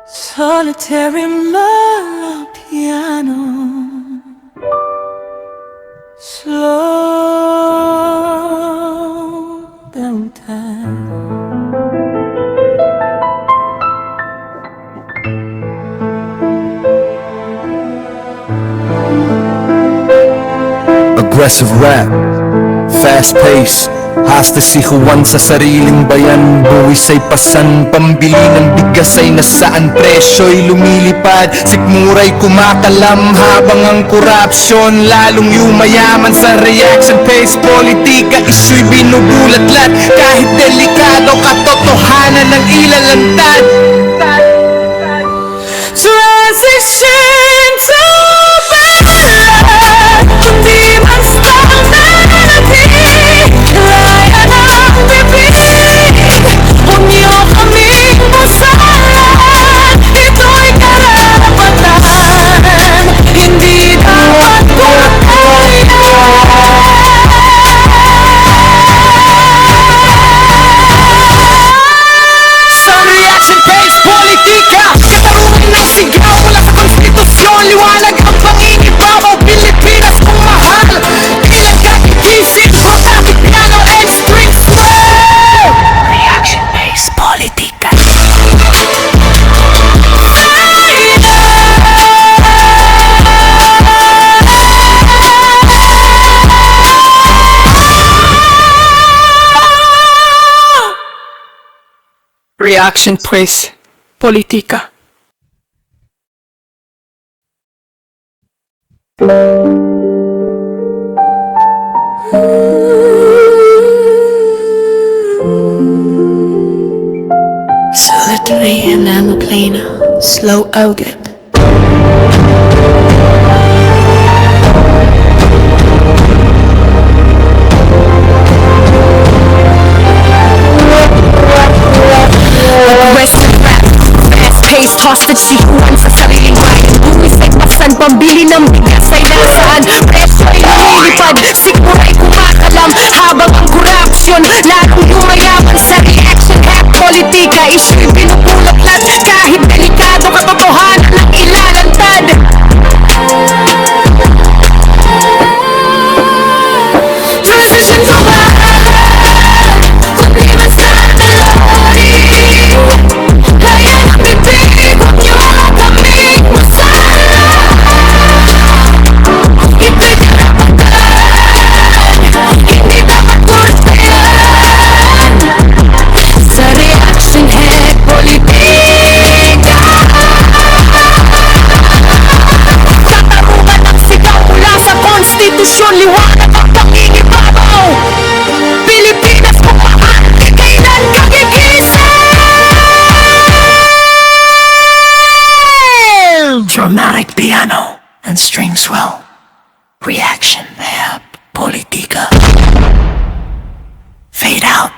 Solitary mellow piano, slow down time. Aggressive rap, fast pace, hasta si Juan sa sariling bayan. Buwis ay pasan, pambili ng bigas ay nasaan. Presyo'y lumilipad, sikmura'y kumakalam. Habang ang korupsyon lalong yumayaman. Sa reaction pace, politika, isyu'y binubulatlat. Kahit delikado, katotohanan ng ilalantad. Transition to ballad, kundi man standardity. Kaya ng bibig, huwag niyo kaming busalan. Ito'y karapatan, hindi dapat kurayan. Sa reaction page, politika, katarungan ng sigaw mula sa konstitusyon. Liwanag ang pangingibabaw, Pilipinas kung mahal. Kailan ka iisip, rotatic piano and string swell. Reaction page, politika. Reaction pues, politika. Solitary and aeroplane, slow oget. Aggressive rap, fast-paced, hostage si Juan sa sariling bayan. Buwis ay pasan, pambili ng bigas ay nasaan. Presyo'y lumilipad, sikmura'y kumakalam. Habang ang korupsyon lalong yumayaman. Sa reaction hack, politika, isyu'y binubulatlat. Kahit delikado, katotohanan ang ilalantad. Transition to ballad, kundi man standardity. Kaya ng bibig, huwag niyo kaming busalan. Ito'y karapatan, hindi dapat kurayan. Sa reaction head, politika. Katarungan ng sigaw mula sa konstitusyon. Liwanag ang pangingibabaw, Pilipinas kung mahal. Kailan ka gigising? Dramatic piano and string swell. Reaction map, politika. Fade out.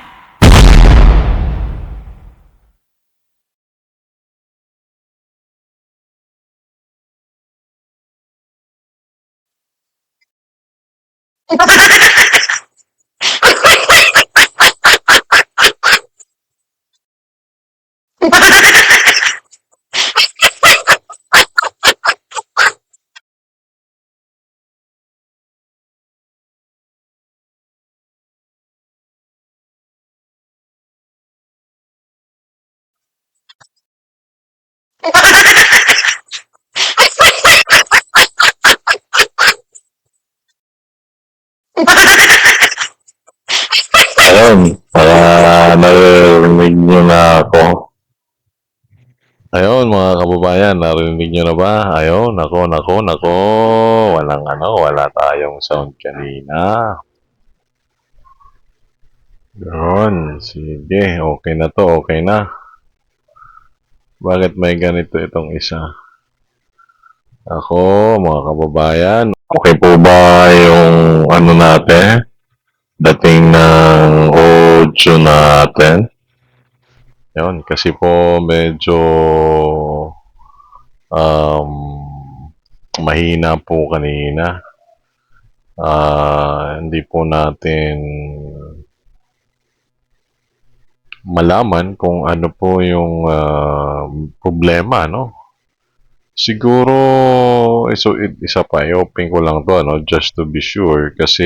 Ayun, para narinig nyo na ako. Ayun, mga kababayan, narinig nyo na ba? Ayun, nako. Wala tayong sound kanina. Yun, sige, okay na to, okay na. Bakit may ganito itong isa? Ako, mga kababayan, okay po ba yung ano natin? Dating ng audio natin. Yun, kasi po medyo mahina po kanina. Hindi po natin malaman kung ano po yung problema, no? Siguro, isa pa, i-open ko lang to, no? Just to be sure, kasi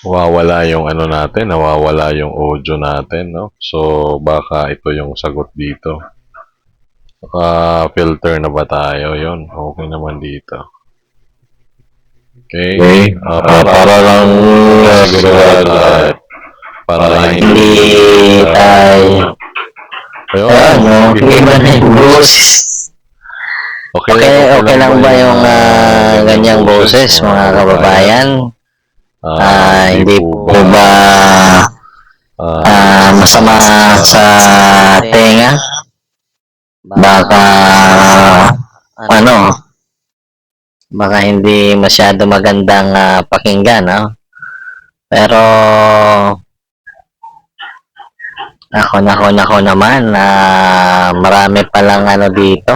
nawawala yung ano natin, nawawala yung audio natin, no? So, baka ito yung sagot dito. Filter na ba tayo? Yun, okay naman dito. Okay. Para lang sigurado para Hindi tayo. ayun, Hindi ba na yung boses? Okay lang ba yung ganyang boses, mga kababayan? Hindi po ba masama sa tenga? Baka baka hindi masyado magandang pakinggan, no? Pero ako naman, marami palang dito.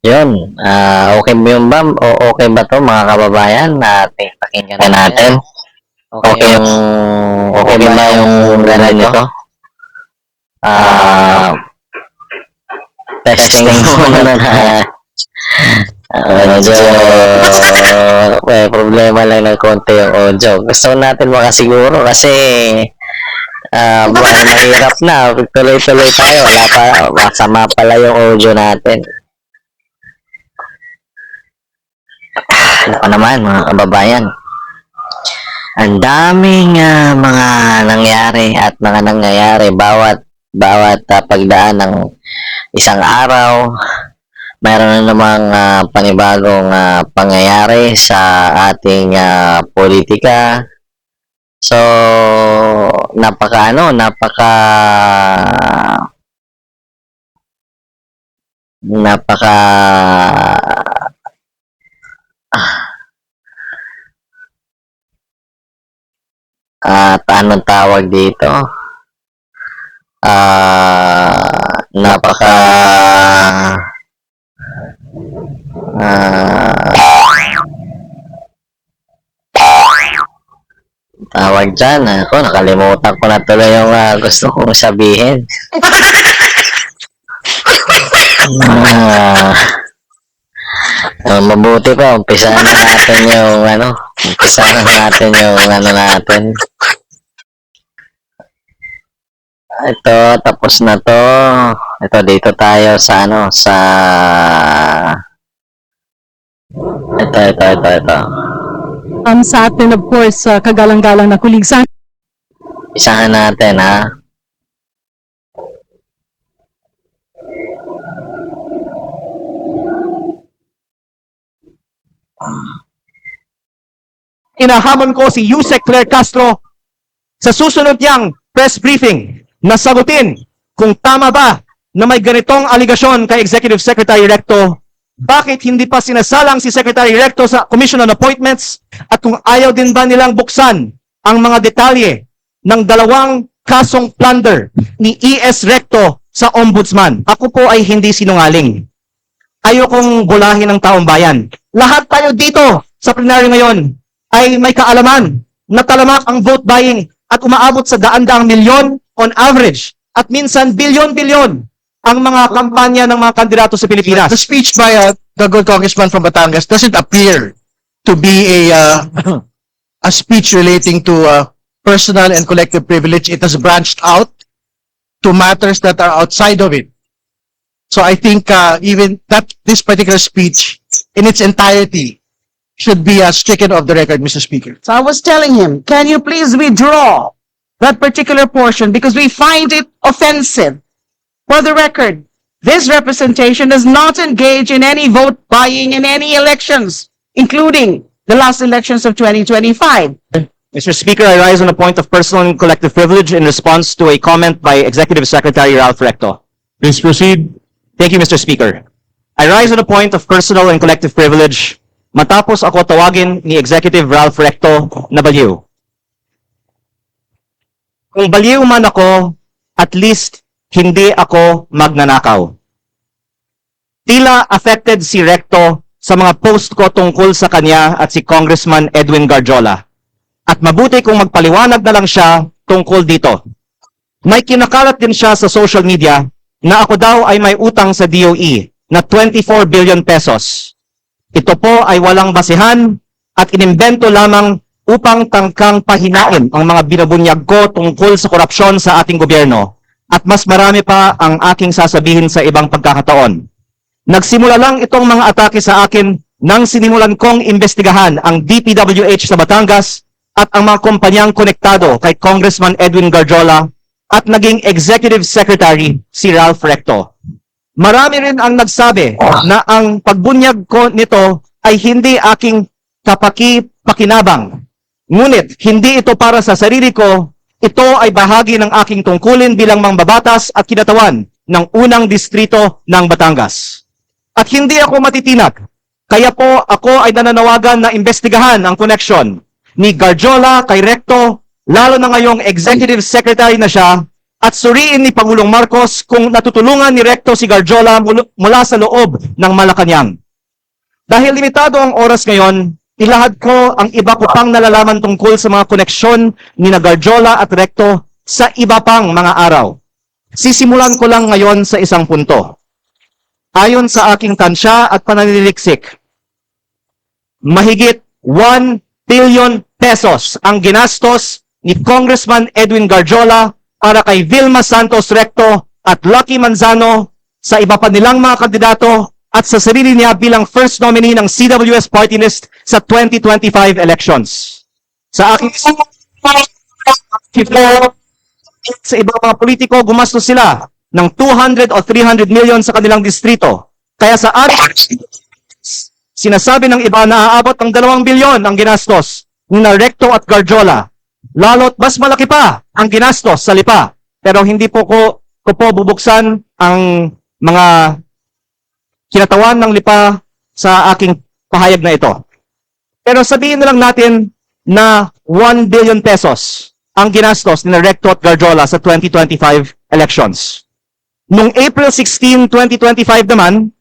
Yun. Okay ba yun ba? Okay ba to, mga kababayan? Pakinggan natin. Okay ba yung gano'n nito? Testing muna na. Medyo may problema lang ng konti yung audio. Gusto natin makasiguro kasi mahirap na. Tuloy-tuloy tayo. Wala pa. Masama pala yung audio natin. Ano naman, mga kababayan? Ang daming mga nangyari at mga nangyayari bawat pagdaan ng isang araw. Mayroon na namang panibagong pangyayari sa ating politika. So, napaka anong tawag dito? Tawag dyan. Ako, nakalimutan ko na tuloy yung gusto kong sabihin. Mabuti pa, umpisahan na natin yung natin. Ito, tapos na to. Ito, dito tayo sa ito. Sa atin, of course, kagalang-galang na kuligsan. Isahan natin, ha? Inahamon ko si Yusek Claire Castro sa susunod niyang press briefing na sagutin kung tama ba na may ganitong aligasyon kay Executive Secretary Recto, bakit hindi pa sinasalang si Secretary Recto sa Commission on Appointments at kung ayaw din ba nilang buksan ang mga detalye ng dalawang kasong plunder ni ES Recto sa Ombudsman. Ako po ay hindi sinungaling. Ayokong bulahin ng taong bayan. Lahat tayo dito sa plenaryo ngayon ay may kaalaman na talamak ang vote buying at umaabot sa daan-daang milyon on average at minsan bilyon-bilyon ang mga kampanya ng mga kandidato sa Pilipinas. The speech by the good congressman from Batangas doesn't appear to be a speech relating to personal and collective privilege. It has branched out to matters that are outside of it. So I think even that this particular speech in its entirety should be stricken off the record, Mr. Speaker. So I was telling him, can you please withdraw that particular portion because we find it offensive. For the record, this representation does not engage in any vote buying in any elections, including the last elections of 2025. Mr. Speaker, I rise on a point of personal and collective privilege in response to a comment by Executive Secretary Ralph Recto. Please proceed. Thank you, Mr. Speaker. I rise on a point of personal and collective privilege matapos ako tawagin ni Executive Ralph Recto na baliw. Kung baliw man ako, at least hindi ako magnanakaw. Tila affected si Recto sa mga post ko tungkol sa kanya at si Congressman Edwin Garjola. At mabuti kung magpaliwanag na lang siya tungkol dito. May kinakalat din siya sa social media na ako daw ay may utang sa DOE na 24 billion pesos. Ito po ay walang basihan at inimbento lamang upang tangkang pahinain ang mga binabunyag ko tungkol sa korupsyon sa ating gobyerno. At mas marami pa ang aking sasabihin sa ibang pagkakataon. Nagsimula lang itong mga atake sa akin nang sinimulan kong imbestigahan ang DPWH sa Batangas at ang mga kumpanyang konektado kay Congressman Edwin Garjola at naging Executive Secretary si Ralph Recto. Marami rin ang nagsabi na ang pagbunyag ko nito ay hindi aking kapaki-pakinabang. Ngunit hindi ito para sa sarili ko, ito ay bahagi ng aking tungkulin bilang mangbabatas at kinatawan ng unang distrito ng Batangas. At hindi ako matitinag. Kaya po ako ay nananawagan na imbestigahan ang connection ni Garjola kay Recto, lalo na ngayong Executive Secretary na siya, at suriin ni Pangulong Marcos kung natutulungan ni Recto si Garjola mula sa loob ng Malacanang. Dahil limitado ang oras ngayon, ilahad ko ang iba ko pang nalalaman tungkol sa mga koneksyon ni Garjola at Recto sa iba pang mga araw. Sisimulan ko lang ngayon sa isang punto. Ayon sa aking tansya at pananiliksik, mahigit 1 billion pesos ang ginastos ni Congressman Edwin Garjola para kay Vilma Santos Recto at Lucky Manzano sa iba pa nilang mga kandidato at sa sarili niya bilang first nominee ng CWS party list sa 2025 elections. Sa aking sa ibang mga politiko, gumastos sila ng 200 o 300 million sa kanilang distrito. Kaya sa ating sinasabi ng iba na aabot ng 2 bilyon ang ginastos ni Recto at Garjola. Lalo't mas malaki pa ang ginastos sa Lipa. Pero hindi po ko bubuksan ang mga kinatawan ng Lipa sa aking pahayag na ito. Pero sabihin na lang natin na 1 billion pesos ang ginastos ni Recto at Garjola sa 2025 elections. Noong April 16, 2025 naman,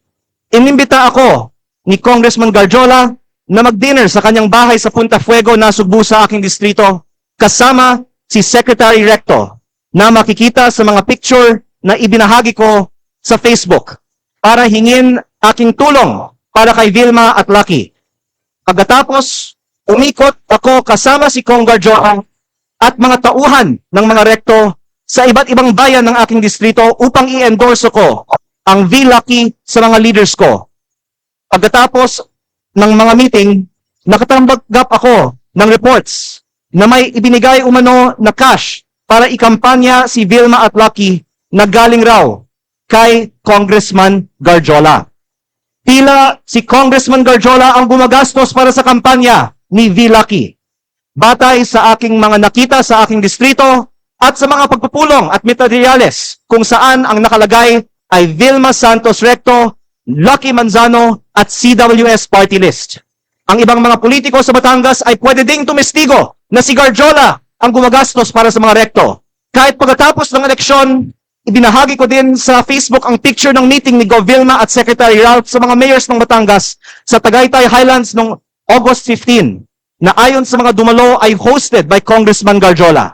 inimbita ako ni Congressman Garjola na mag-dinner sa kanyang bahay sa Punta Fuego na Sugbu sa aking distrito kasama si Secretary Recto na makikita sa mga picture na ibinahagi ko sa Facebook para hingin aking tulong para kay Vilma at Lucky. Pagkatapos, umikot ako kasama si Cong Garjola at mga tauhan ng mga Recto sa iba't ibang bayan ng aking distrito upang i-endorse ko ang V-Lucky sa mga leaders ko. Pagkatapos ng mga meeting, nakatanggap ako ng reports na may ibinigay umano na cash para ikampanya si Vilma at Lucky na galing raw kay Congressman Garjola. Tila si Congressman Garjola ang gumagastos para sa kampanya ni V-Lucky. Batay sa aking mga nakita sa aking distrito, at sa mga pagpupulong at materyales kung saan ang nakalagay ay Vilma Santos Recto, Lucky Manzano at CWS party list. Ang ibang mga politiko sa Batangas ay pwede ding tumestigo na si Garjola ang gumagastos para sa mga Recto. Kahit pagkatapos ng eleksyon, ibinahagi ko din sa Facebook ang picture ng meeting ni Gov. Vilma at Secretary Ralph sa mga mayors ng Batangas sa Tagaytay Highlands noong August 15 na ayon sa mga dumalo ay hosted by Congressman Garjola.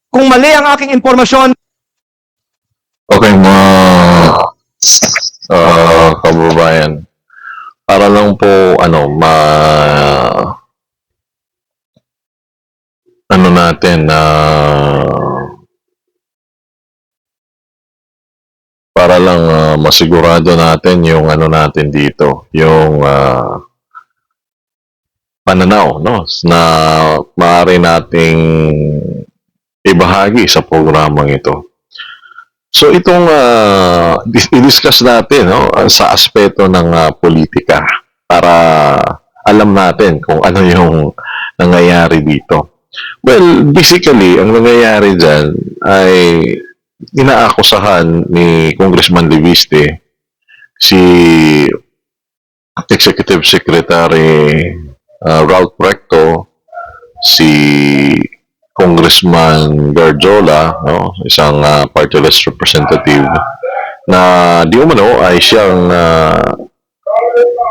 Kung mali ang aking impormasyon, Okay, mga kababayan, para lang po natin para lang masigurado natin yung natin dito, yung pananaw na maaari nating ibahagi sa programang ito. So itong i-discuss natin sa aspeto ng politika para alam natin kung ano yung nangyayari dito. Well, basically, ang nangyayari dyan ay inaakusahan ni Congressman Leviste si Executive Secretary Ralph Recto, si Congressman Garjola, no, isang party list representative, na di umano ay siyang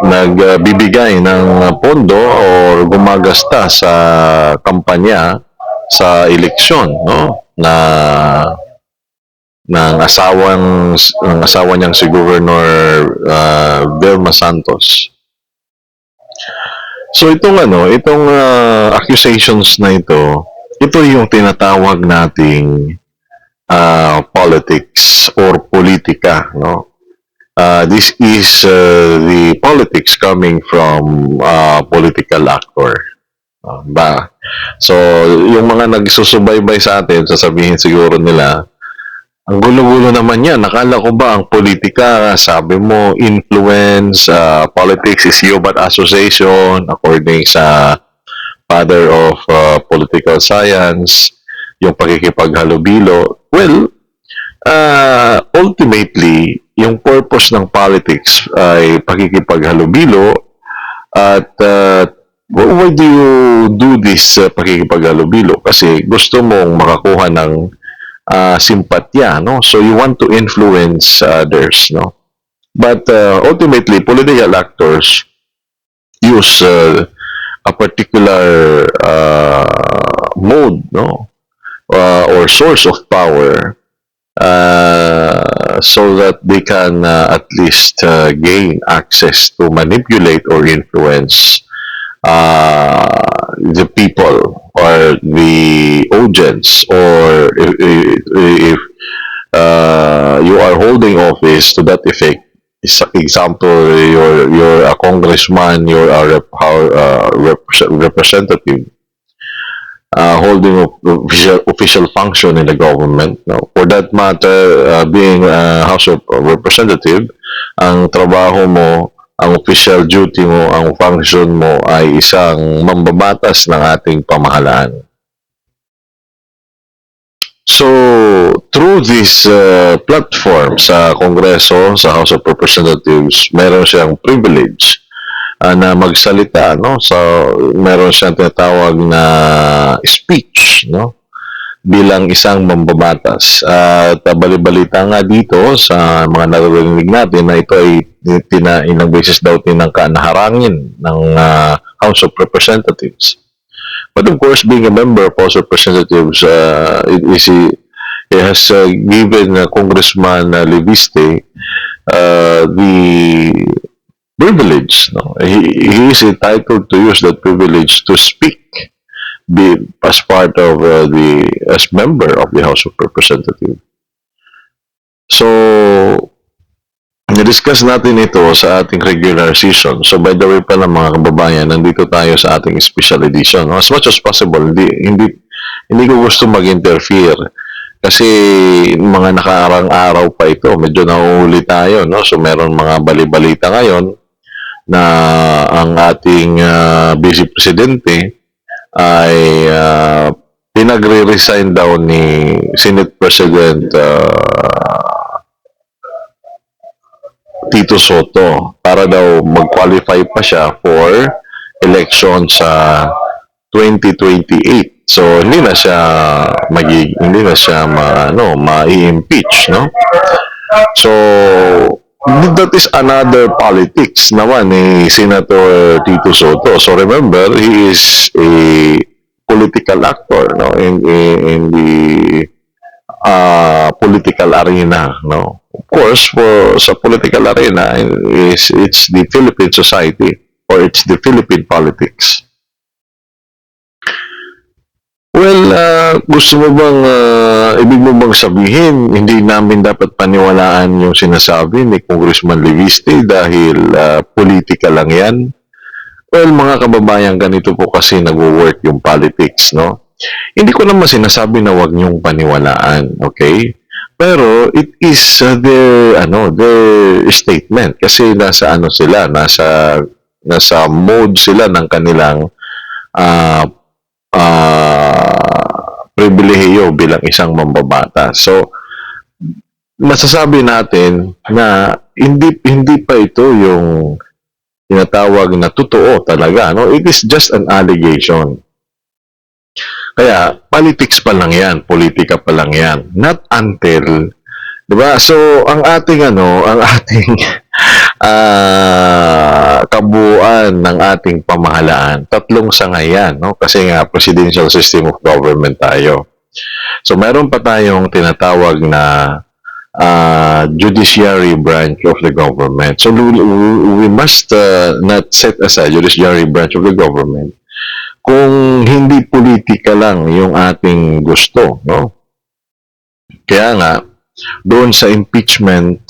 nagbibigay ng pondo o gumagasta sa kampanya sa eleksyon, no, ng asawa niyang si Governor Vilma Santos. So itong accusations na ito yung tinatawag nating politics or politika, no? This is the politics coming from political actor. Ba? So, yung mga nagsusubaybay sa atin, sasabihin siguro nila, ang gulo-gulo naman yan. Nakala ko ba ang politika, sabi mo, influence, politics is human association, according sa father of political science, yung pakikipaghalubilo. Well, ultimately, yung purpose ng politics ay pakikipaghalubilo at why do you do this pakikipaghalubilo? Kasi gusto mong makakuha ng simpatya, no? So you want to influence others, no? But ultimately, political actors use a particular mode, no? Or source of power so that they can at least gain access to manipulate or influence the people or the audience, or if you are holding office to that effect. Example, you're a congressman, you're a representative, holding official function in the government. No? For that matter, being a House of Representative, ang trabaho mo, ang official duty mo, ang function mo ay isang mambabatas ng ating pamahalaan. So, through this platform sa Kongreso, sa House of Representatives, meron siyang privilege na magsalita, no? So, meron siyang tinatawag na speech, no? Bilang isang mambabatas. At balibalita nga dito sa mga naririnig natin na ito ay ilang beses daw naharangin ng House of Representatives. But of course, being a member of House of Representatives, he has given Congressman Leviste the privilege. No? He is entitled to use that privilege to speak as part of as member of the House of Representatives. So, na-discuss natin ito sa ating regular season. So, by the way pala mga kababayan, nandito tayo sa ating special edition. As much as possible, hindi ko gusto mag-interfere kasi mga nakaarang araw pa ito, medyo nahuhuli tayo, no? So, meron mga balibalita ngayon na ang ating vice presidente ay pinagre-resign daw ni Senate President Tito Soto para daw mag-qualify pa siya for election sa 2028. So hindi na siya ma-impeach, no? So that is another politics naman ni Senator Tito Soto. So remember, he is a political actor, no, in the political arena, no. Of course, sa political arena, it's the Philippine society or it's the Philippine politics. Well, gusto mo bang, ibig mo bang sabihin, hindi namin dapat paniwalaan yung sinasabi ni Congressman Leviste dahil politika lang yan? Well, mga kababayan, ganito po kasi nag-work yung politics, no? Hindi ko naman sinasabi na wag niyong paniwalaan, okay? Pero it is their statement kasi nasa mode sila ng kanilang pribilehiyo bilang isang mambabata. So masasabi natin na hindi pa ito yung tinatawag na totoo talaga, no? It is just an allegation. Kaya, politics pa lang yan, politika pa lang yan. Not until, di ba? So, ang ating kabuuan ng ating pamahalaan, tatlong sangay yan, no? Kasi nga, presidential system of government tayo. So, meron pa tayong tinatawag na judiciary branch of the government. So, we must not set aside judiciary branch of the government kung hindi politika lang yung ating gusto, no? Kaya nga, doon sa impeachment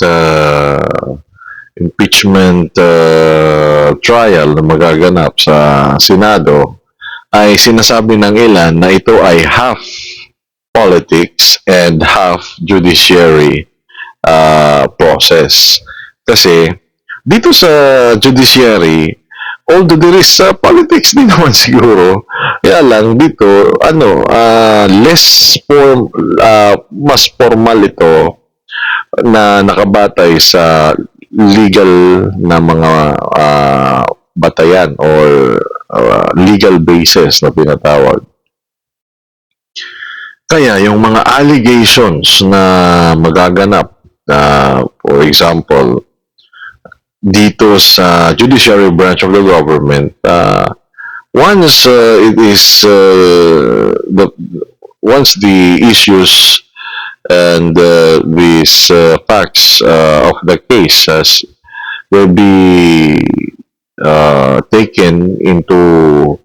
trial na magaganap sa Senado, ay sinasabi ng ilan na ito ay half politics and half judiciary process. Kasi dito sa judiciary, although there is politics din naman siguro, kaya lang dito, mas formal ito na nakabatay sa legal na mga batayan or legal basis na pinatawag. Kaya yung mga allegations na magaganap, for example, dito sa judiciary branch of the government, once once the issues and these facts of the case will be taken into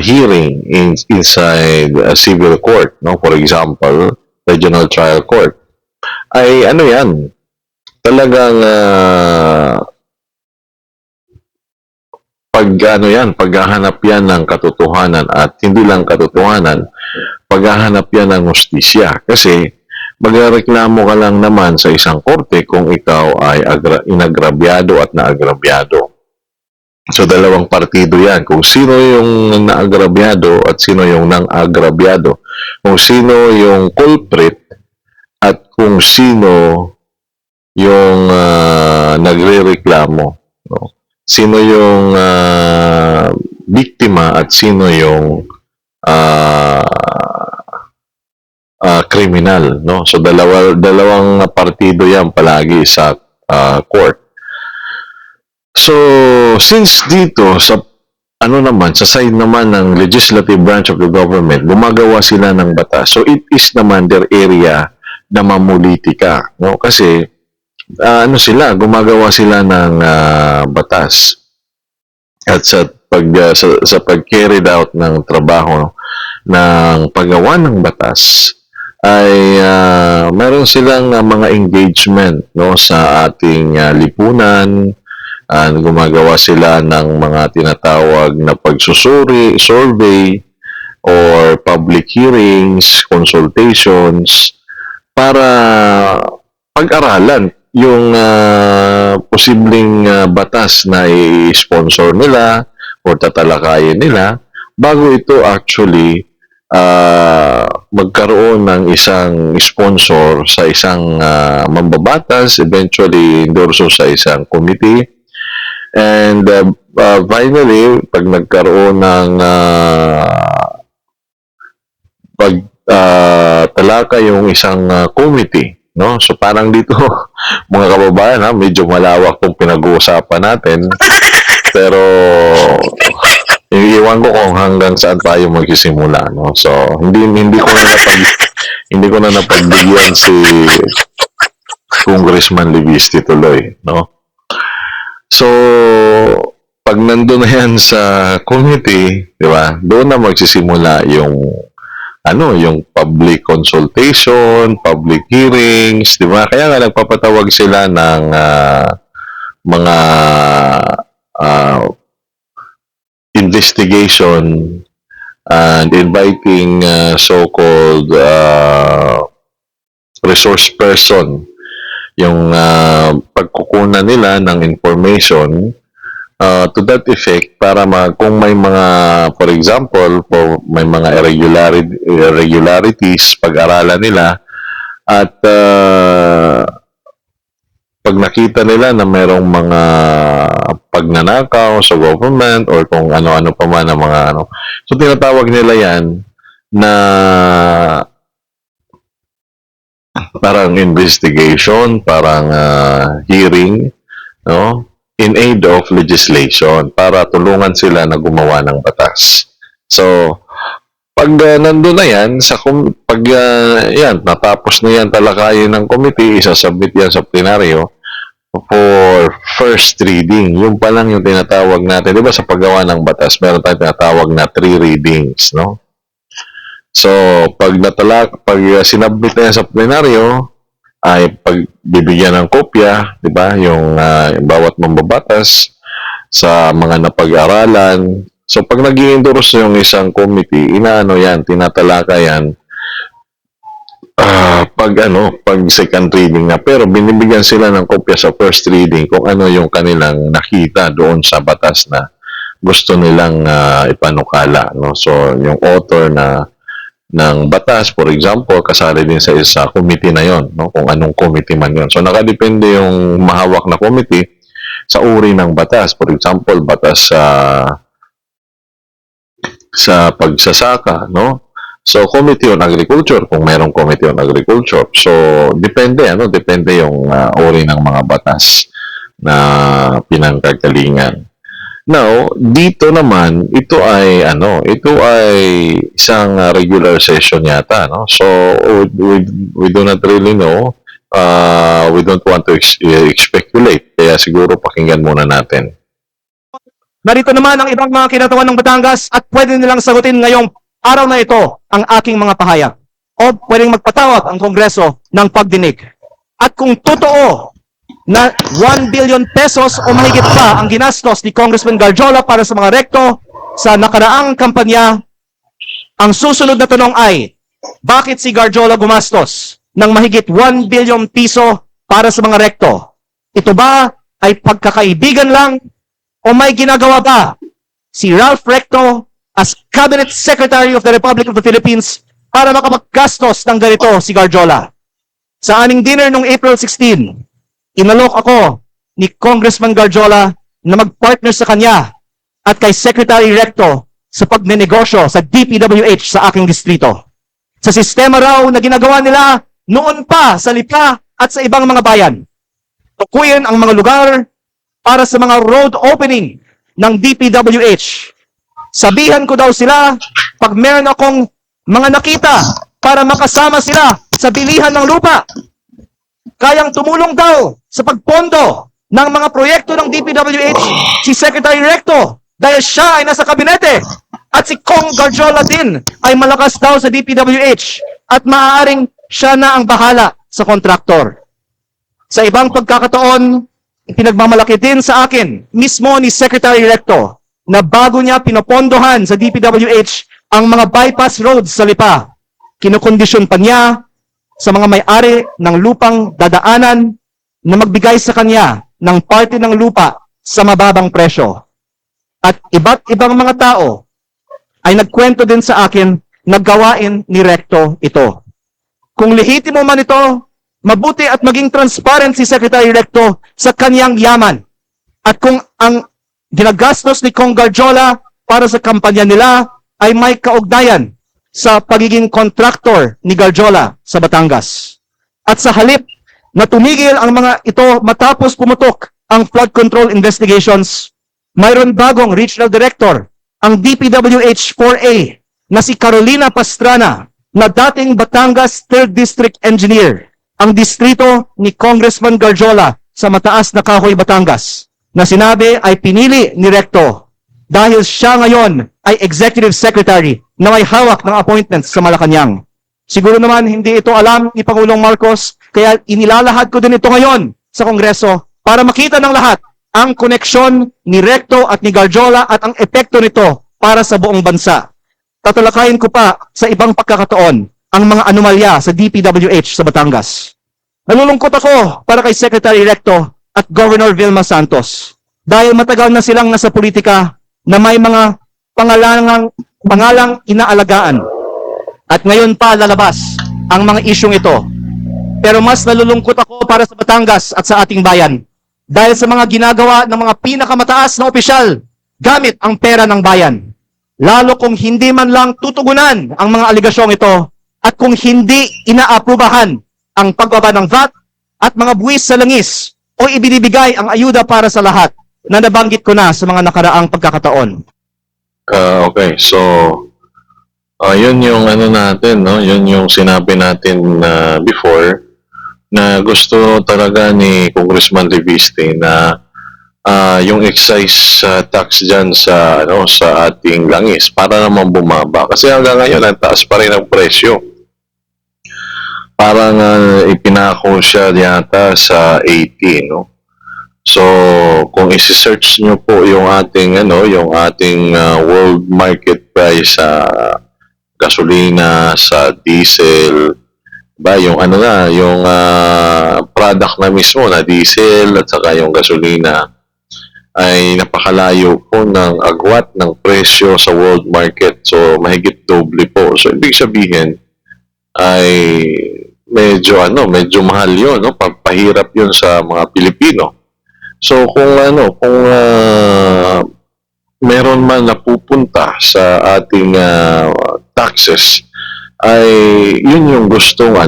hearing inside a civil court, no? For example, regional trial court, ay yan, talagang paghahanap yan ng katotohanan, at hindi lang katotohanan, paghahanap yan ng hustisya. Kasi magreklamo ka lang naman sa isang korte kung ikaw ay inagrabyado at naagrabyado. So, dalawang partido yan. Kung sino yung naagrabyado at sino yung nang-agrabyado. Kung sino yung culprit at kung sino yung nagre-reklamo. No? Sino yung biktima at sino yung kriminal. No? So, dalawang partido yan palagi sa court. So, since dito, sa side naman ng legislative branch of the government, gumagawa sila ng batas. So, it is naman their area na mamulitika. No? Kasi, gumagawa sila ng batas. At sa pag-carried out ng trabaho ng paggawa ng batas, ay meron silang mga engagement, no, sa ating lipunan. Gumagawa sila ng mga tinatawag na pagsusuri, survey, or public hearings, consultations, para pag-aralan yung posibleng batas na i-sponsor nila o tatalakayin nila bago ito actually magkaroon ng isang sponsor sa isang mambabatas, eventually endorso sa isang committee. And finally, pag nagkaroon ng talaka yung isang committee, no? So parang dito, mga kababayan, medyo malawak tong pinag-uusapan natin. Pero iiwan ko kung hanggang saan tayo magsisimula, no? So hindi ko na napagbigyan si Congressman Livisti tuloy, no? So, pag nandun na yan sa committee, di ba, doon na magsisimula yung public consultation, public hearings, di ba? Kaya nga nagpapatawag sila ng mga investigation and inviting so-called resource person, yung pagkukunan nila ng information to that effect para kung may mga, for example, may mga irregularities, pag-aralan nila, at pag nakita nila na mayroong mga pagnanakaw sa government or kung ano-ano pa man ang mga so tinatawag nila yan na parang investigation, parang hearing, no? In aid of legislation para tulungan sila na gumawa ng batas. So, pag nandun na yan, pag yan, natapos na yan talakayin ng committee, isasubmit yan sa plenaryo for first reading. Yung pa lang yung tinatawag natin. Di ba sa paggawa ng batas, meron tayong tinatawag na 3 readings, no? So, pag sinubmit na yan sa plenaryo, ay pagbibigyan ng kopya, di ba, yung bawat mambabatas sa mga napag-aralan. So, pag nag-i-endorse yung isang committee, inaano yan, tinatalaka yan, pag second reading na. Pero binibigyan sila ng kopya sa first reading kung ano yung kanilang nakita doon sa batas na gusto nilang ipanukala, no? So, yung author ng batas, for example, kasali din sa committee na yon, no? Kung anong committee man yon. So, nakadepende yung mahawak na committee sa uri ng batas. For example, batas sa pagsasaka, no? So, Committee on Agriculture, kung mayroong Committee on Agriculture. So, depende, depende yung uri ng mga batas na pinanggagalingan. Now, dito naman, ito ay isang regular session yata, no? So, we do not really know. We don't want to speculate. Kaya siguro pakinggan muna natin. Narito naman ang ibang mga kinatawan ng Batangas at pwede nilang sagutin ngayong araw na ito ang aking mga pahayag. O pwedeng magpatawag ang Kongreso ng pagdinig. At kung totoo na 1 billion pesos o mahigit pa ang ginastos ni Congressman Garjola para sa mga rekto sa nakaraang kampanya, ang susunod na tanong ay, bakit si Garjola gumastos ng mahigit 1 billion piso para sa mga rekto? Ito ba ay pagkakaibigan lang o may ginagawa ba si Ralph Recto as Cabinet Secretary of the Republic of the Philippines para makapaggastos ng ganito si Garjola? Sa aning dinner noong April 16, inalok ako ni Congressman Garjola na mag-partner sa kanya at kay Secretary Recto sa pagnenegosyo sa DPWH sa aking distrito. Sa sistema raw na ginagawa nila noon pa sa Lipa at sa ibang mga bayan. Tukuyin ang mga lugar para sa mga road opening ng DPWH. Sabihan ko daw sila pag meron akong mga nakita para makasama sila sa bilihan ng lupa. Kayang tumulong daw sa pagpondo ng mga proyekto ng DPWH si Secretary Recto dahil siya ay nasa kabinete at si Cong Garjola din ay malakas daw sa DPWH at maaaring siya na ang bahala sa kontraktor. Sa ibang pagkakataon, pinagmamalaki din sa akin mismo ni Secretary Recto na bago niya pinopondohan sa DPWH ang mga bypass roads sa Lipa, kinukondisyon pa niya sa mga may-ari ng lupang dadaanan na magbigay sa kanya ng parte ng lupa sa mababang presyo. At iba't ibang mga tao ay nagkwento din sa akin na gawain ni Recto ito. Kung lehitimo man ito, mabuti at maging transparent si Secretary Recto sa kanyang yaman. At kung ang ginagastos ni Cong Garjola para sa kampanya nila ay may kaugnayan sa pagiging kontraktor ni Garjola sa Batangas. At sa halip na tumigil ang mga ito matapos pumutok ang flood control investigations, mayroon bagong regional director, ang DPWH 4A, na si Carolina Pastrana, na dating Batangas 3rd District Engineer, ang distrito ni Congressman Garjola sa Mataas na Kahoy, Batangas, na sinabi ay pinili ni Recto dahil siya ngayon ay Executive Secretary na may hawak ng appointments sa Malacanang. Siguro naman hindi ito alam ni Pangulong Marcos, kaya inilalahad ko din ito ngayon sa Kongreso para makita ng lahat ang koneksyon ni Recto at ni Garjola at ang epekto nito para sa buong bansa. Tatalakayin ko pa sa ibang pagkakataon ang mga anomalya sa DPWH sa Batangas. Nalulungkot ako para kay Secretary Recto at Governor Vilma Santos dahil matagal na silang nasa politika na may mga pangalang inaalagaan. At ngayon pa lalabas ang mga isyong ito. Pero mas nalulungkot ako para sa Batangas at sa ating bayan dahil sa mga ginagawa ng mga pinakamataas na opisyal gamit ang pera ng bayan. lalo kung hindi man lang tutugunan ang mga aligasyong ito at kung hindi inaaprubahan ang pagbaba ng VAT at mga buwis sa langis o ibinibigay ang ayuda para sa lahat na nabanggit ko na sa mga nakaraang pagkakataon. Okay, so yun yung ano natin, no? Yun yung sinabi natin before na gusto talaga ni Congressman Reviste na yung excise tax dyan sa ano sa ating langis para naman bumaba kasi hanggang ngayon ang taas pa rin ang presyo. Parang ipinako siya yata sa 80, no? So, kung isi-search nyo po yung ating world market price sa gasolina, sa diesel, ba yung yung product na mismo na diesel at saka yung gasolina ay napakalayo po ng agwat ng presyo sa world market. So, mahigit doble po. So, ibig sabihin ay medyo mahal 'yon, no? Pagpahirap 'yon sa mga Pilipino. So kung meron man napupunta sa ating taxes ay yun yung gustong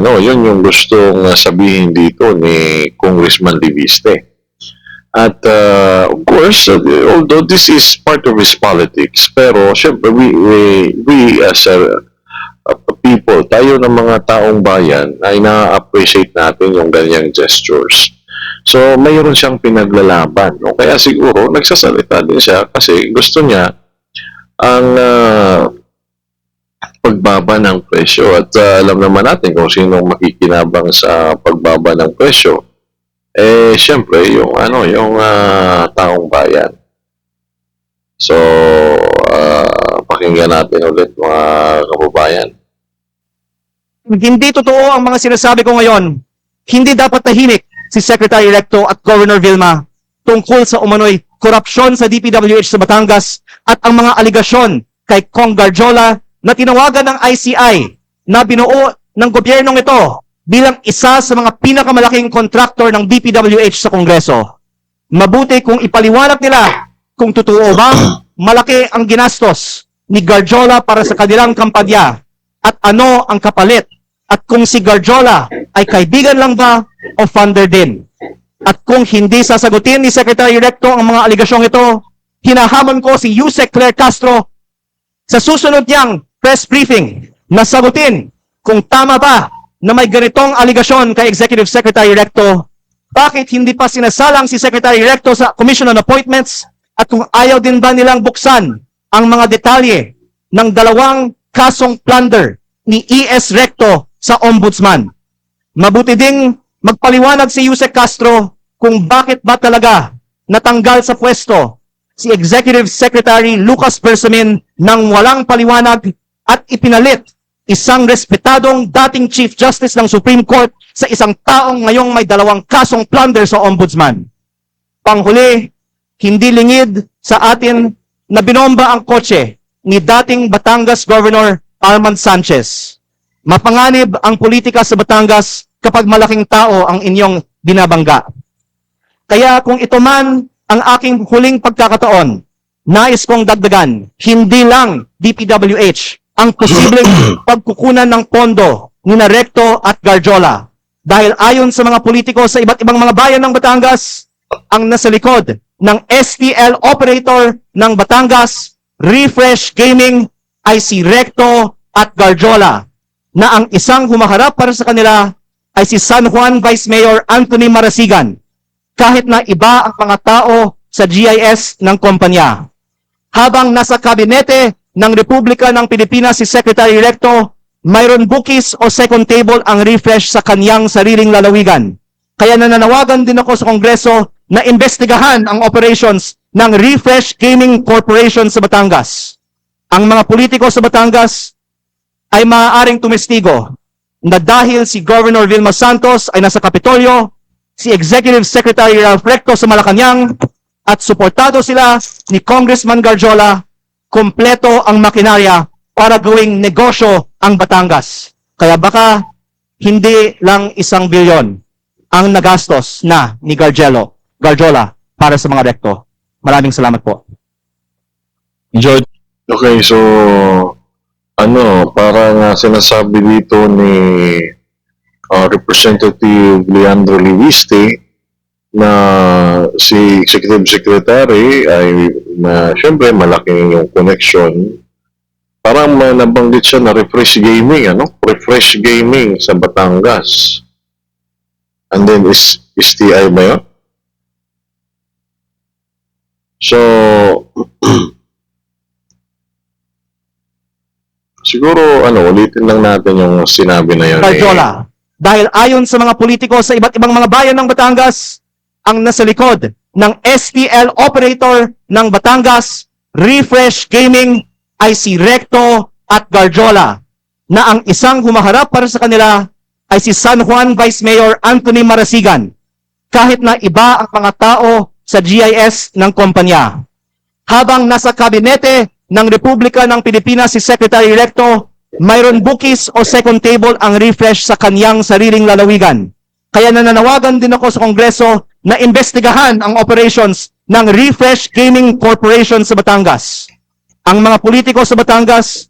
sabihin dito ni Congressman Reviste. At of course, although this is part of his politics, pero syempre we as people, tayo ng mga taong bayan ay na-appreciate natin yung ganyang gestures. So, mayroon siyang pinaglalaban. No? Kaya siguro, nagsasalita din siya kasi gusto niya ang pagbaba ng presyo. At alam naman natin kung sino makikinabang sa pagbaba ng presyo. Eh, syempre, yung taong bayan. So, pakinggan natin ulit mga kababayan. Hindi totoo ang mga sinasabi ko ngayon. Hindi dapat tahimik si Secretary Recto at Governor Vilma tungkol sa umano'y korupsyon sa DPWH sa Batangas at ang mga aligasyon kay Kong Garjola na tinawagan ng ICI na binuo ng gobyernong ito bilang isa sa mga pinakamalaking kontraktor ng DPWH sa Kongreso. Mabuti kung ipaliwanag nila kung totoo ba malaki ang ginastos ni Garjola para sa kanilang kampanya at ano ang kapalit at kung si Garjola ay kaibigan lang ba o funder din. At kung hindi sasagutin ni Secretary Recto ang mga aligasyong ito, hinahamon ko si Yusek Claire Castro sa susunod niyang press briefing na sagutin kung tama ba na may ganitong aligasyon kay Executive Secretary Recto, bakit hindi pa sinasalang si Secretary Recto sa Commission on Appointments at kung ayaw din ba nilang buksan ang mga detalye ng dalawang kasong plunder ni ES Recto sa Ombudsman. Mabuti ding magpaliwanag si Yusek Castro kung bakit ba talaga natanggal sa pwesto si Executive Secretary Lucas Bersamin nang walang paliwanag at ipinalit isang respetadong dating Chief Justice ng Supreme Court sa isang taong ngayong may dalawang kasong plunder sa Ombudsman. Panghuli, hindi lingid sa atin na binomba ang kotse ni dating Batangas Governor Armand Sanchez. Mapanganib ang politika sa Batangas kapag malaking tao ang inyong binabangga. Kaya kung ito man ang aking huling pagkakataon, nais kong dagdagan, hindi lang DPWH ang posibleng pagkukunan ng pondo ni Recto at Garjola. Dahil ayon sa mga politiko sa iba't ibang mga bayan ng Batangas, ang nasa likod ng STL operator ng Batangas, Refresh Gaming, ay si Recto at Garjola, na ang isang humaharap para sa kanila ay si San Juan Vice Mayor Anthony Marasigan, kahit na iba ang mga tao sa GIS ng kumpanya. Habang nasa kabinete ng Republika ng Pilipinas si Secretary Recto, mayroon bookies o second table ang Refresh sa kanyang sariling lalawigan. Kaya nananawagan din ako sa Kongreso na imbestigahan ang operations ng Refresh Gaming Corporation sa Batangas. Ang mga politiko sa Batangas ay maaaring tumestigo na dahil si Governor Vilma Santos ay nasa Kapitolyo, si Executive Secretary Ralph Recto sa Malacanang, at suportado sila ni Congressman Garjola, kompleto ang makinarya para gawing negosyo ang Batangas. Kaya baka hindi lang 1 bilyon ang nagastos na ni Garjola para sa mga Recto. Maraming salamat po. George. Okay, so ano, parang sinasabi dito ni Representative Leandro Liwiste na si Executive Secretary ay syempre malaking yung connection. Parang nabanggit siya na refresh gaming, ano? Refresh gaming sa Batangas. And then is STI ba yun? So, siguro, ulitin lang natin yung sinabi na yun. Cardiola. Dahil ayon sa mga politiko sa iba't ibang mga bayan ng Batangas, ang nasa likod ng STL operator ng Batangas, Refresh Gaming, ay si Recto at Garjola, na ang isang humaharap para sa kanila ay si San Juan Vice Mayor Anthony Marasigan, kahit na iba ang mga tao sa GIS ng kumpanya. Habang nasa kabinete ng Republika ng Pilipinas si Secretary Recto, mayroon bookies o second table ang Refresh sa kanyang sariling lalawigan. Kaya nananawagan din ako sa Kongreso na imbestigahan ang operations ng Refresh Gaming Corporation sa Batangas. Ang mga politiko sa Batangas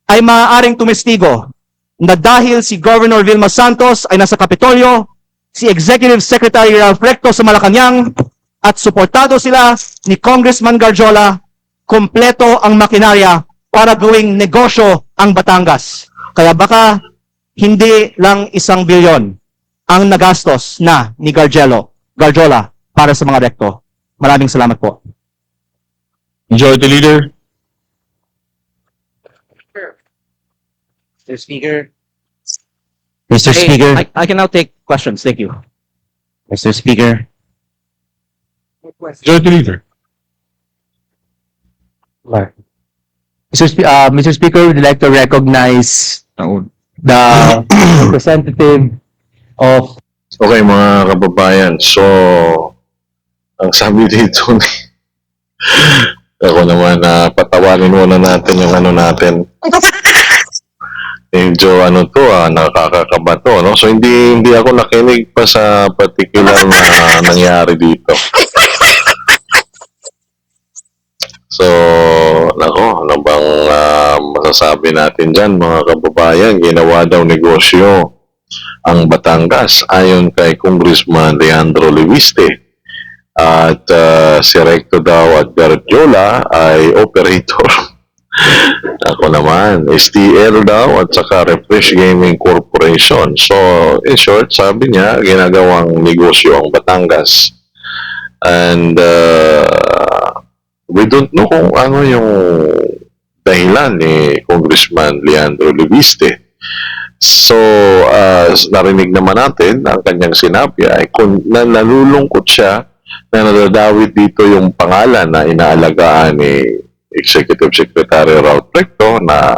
ay maaaring tumestigo na dahil si Governor Vilma Santos ay nasa Kapitolyo, si Executive Secretary Ralph Recto sa Malacanang, at suportado sila ni Congressman Garjola, kompleto ang makinarya para gawing negosyo ang Batangas. Kaya baka hindi lang 1 bilyon ang nagastos na ni Garjola para sa mga Recto. Maraming salamat po. Majority Leader. Mr. Speaker. Mr. Speaker, I can now take questions. Thank you. Mr. Speaker, Majority Leader. Mr. Speaker, we'd like to recognize the representative of Okay, mga kababayan. So, ang sabi dito ni ako naman, patawanin muna natin yung natin. Medyo nakakakaba to, no? So, hindi ako nakinig pa sa particular na nangyari dito. So, ano bang masasabi natin dyan, mga kababayan? Ginawa daw negosyo ang Batangas ayon kay Congressman Leandro Liwiste. At si Recto daw at Garjola ay operator. Ako naman, STL daw at saka Refresh Gaming Corporation. So, in short, sabi niya, ginagawang negosyo ang Batangas. And we don't know kung ano yung dahilan ni Congressman Leandro Liwiste. So, narinig naman natin ang kanyang sinabi ay kung nalulungkot siya na nadadawit dito yung pangalan na inaalagaan ni Executive Secretary Ralph Recto na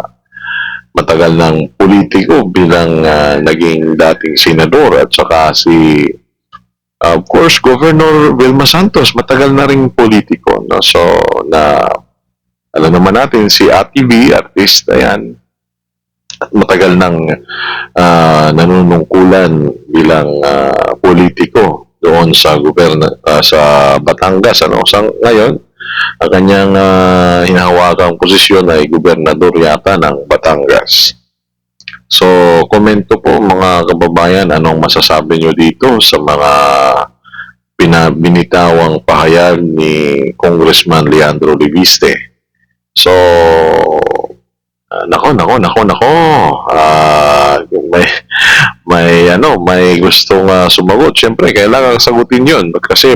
matagal ng politiko bilang naging dating senador at saka si of course Governor Vilma Santos matagal na ring politiko, no? So alam naman natin si Ate B, artista yan, at matagal nang nanunungkulan bilang politiko doon sa sa Batangas, ano? Sa ngayon ang kanyang hinahawakang posisyon ay gobernador yata ng Batangas. So, komento po mga kababayan, anong masasabi nyo dito sa mga binitawang pahayag ni Congressman Leandro Liwiste? So, nako. May gustong sumagot. Siyempre, kailangan sagutin yun. Kasi,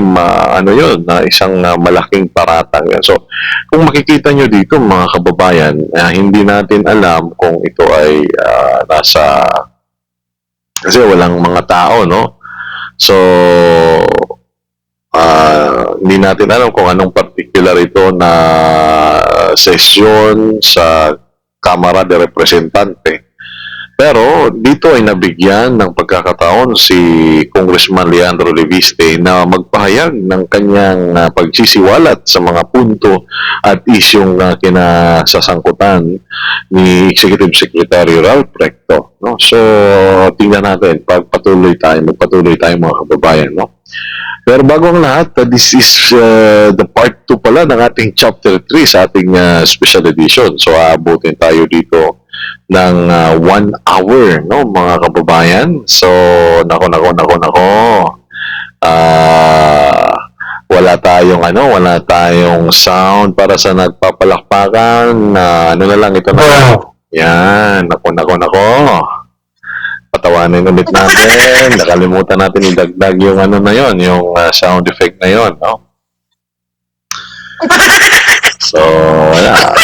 isang malaking paratang yan. So, kung makikita nyo dito, mga kababayan, hindi natin alam kung ito ay kasi walang mga tao, no? So, hindi natin alam kung anong particular ito na sesyon sa Kamara de Representante. Pero dito ay nabigyan ng pagkakataon si Congressman Leandro Liwiste na magpahayag ng kanyang pagsisiwalat sa mga punto at isyong kinasasangkutan ni Executive Secretary Ralph Recto, no? So, tingnan natin, magpatuloy tayo mga kababayan, no? Pero bago ang lahat, this is the part 2 pala ng ating chapter 3 sa ating special edition. So aabutin tayo dito ng 1 hour, no, mga kababayan. So nako. Wala tayong sound para sa nagpapalakpakan. Ano na lang ito na. Yan, nako. Patawanin ulit natin. Nakalimutan natin idagdag yung ano na yon, yung sound effect na yon, no? So, wala.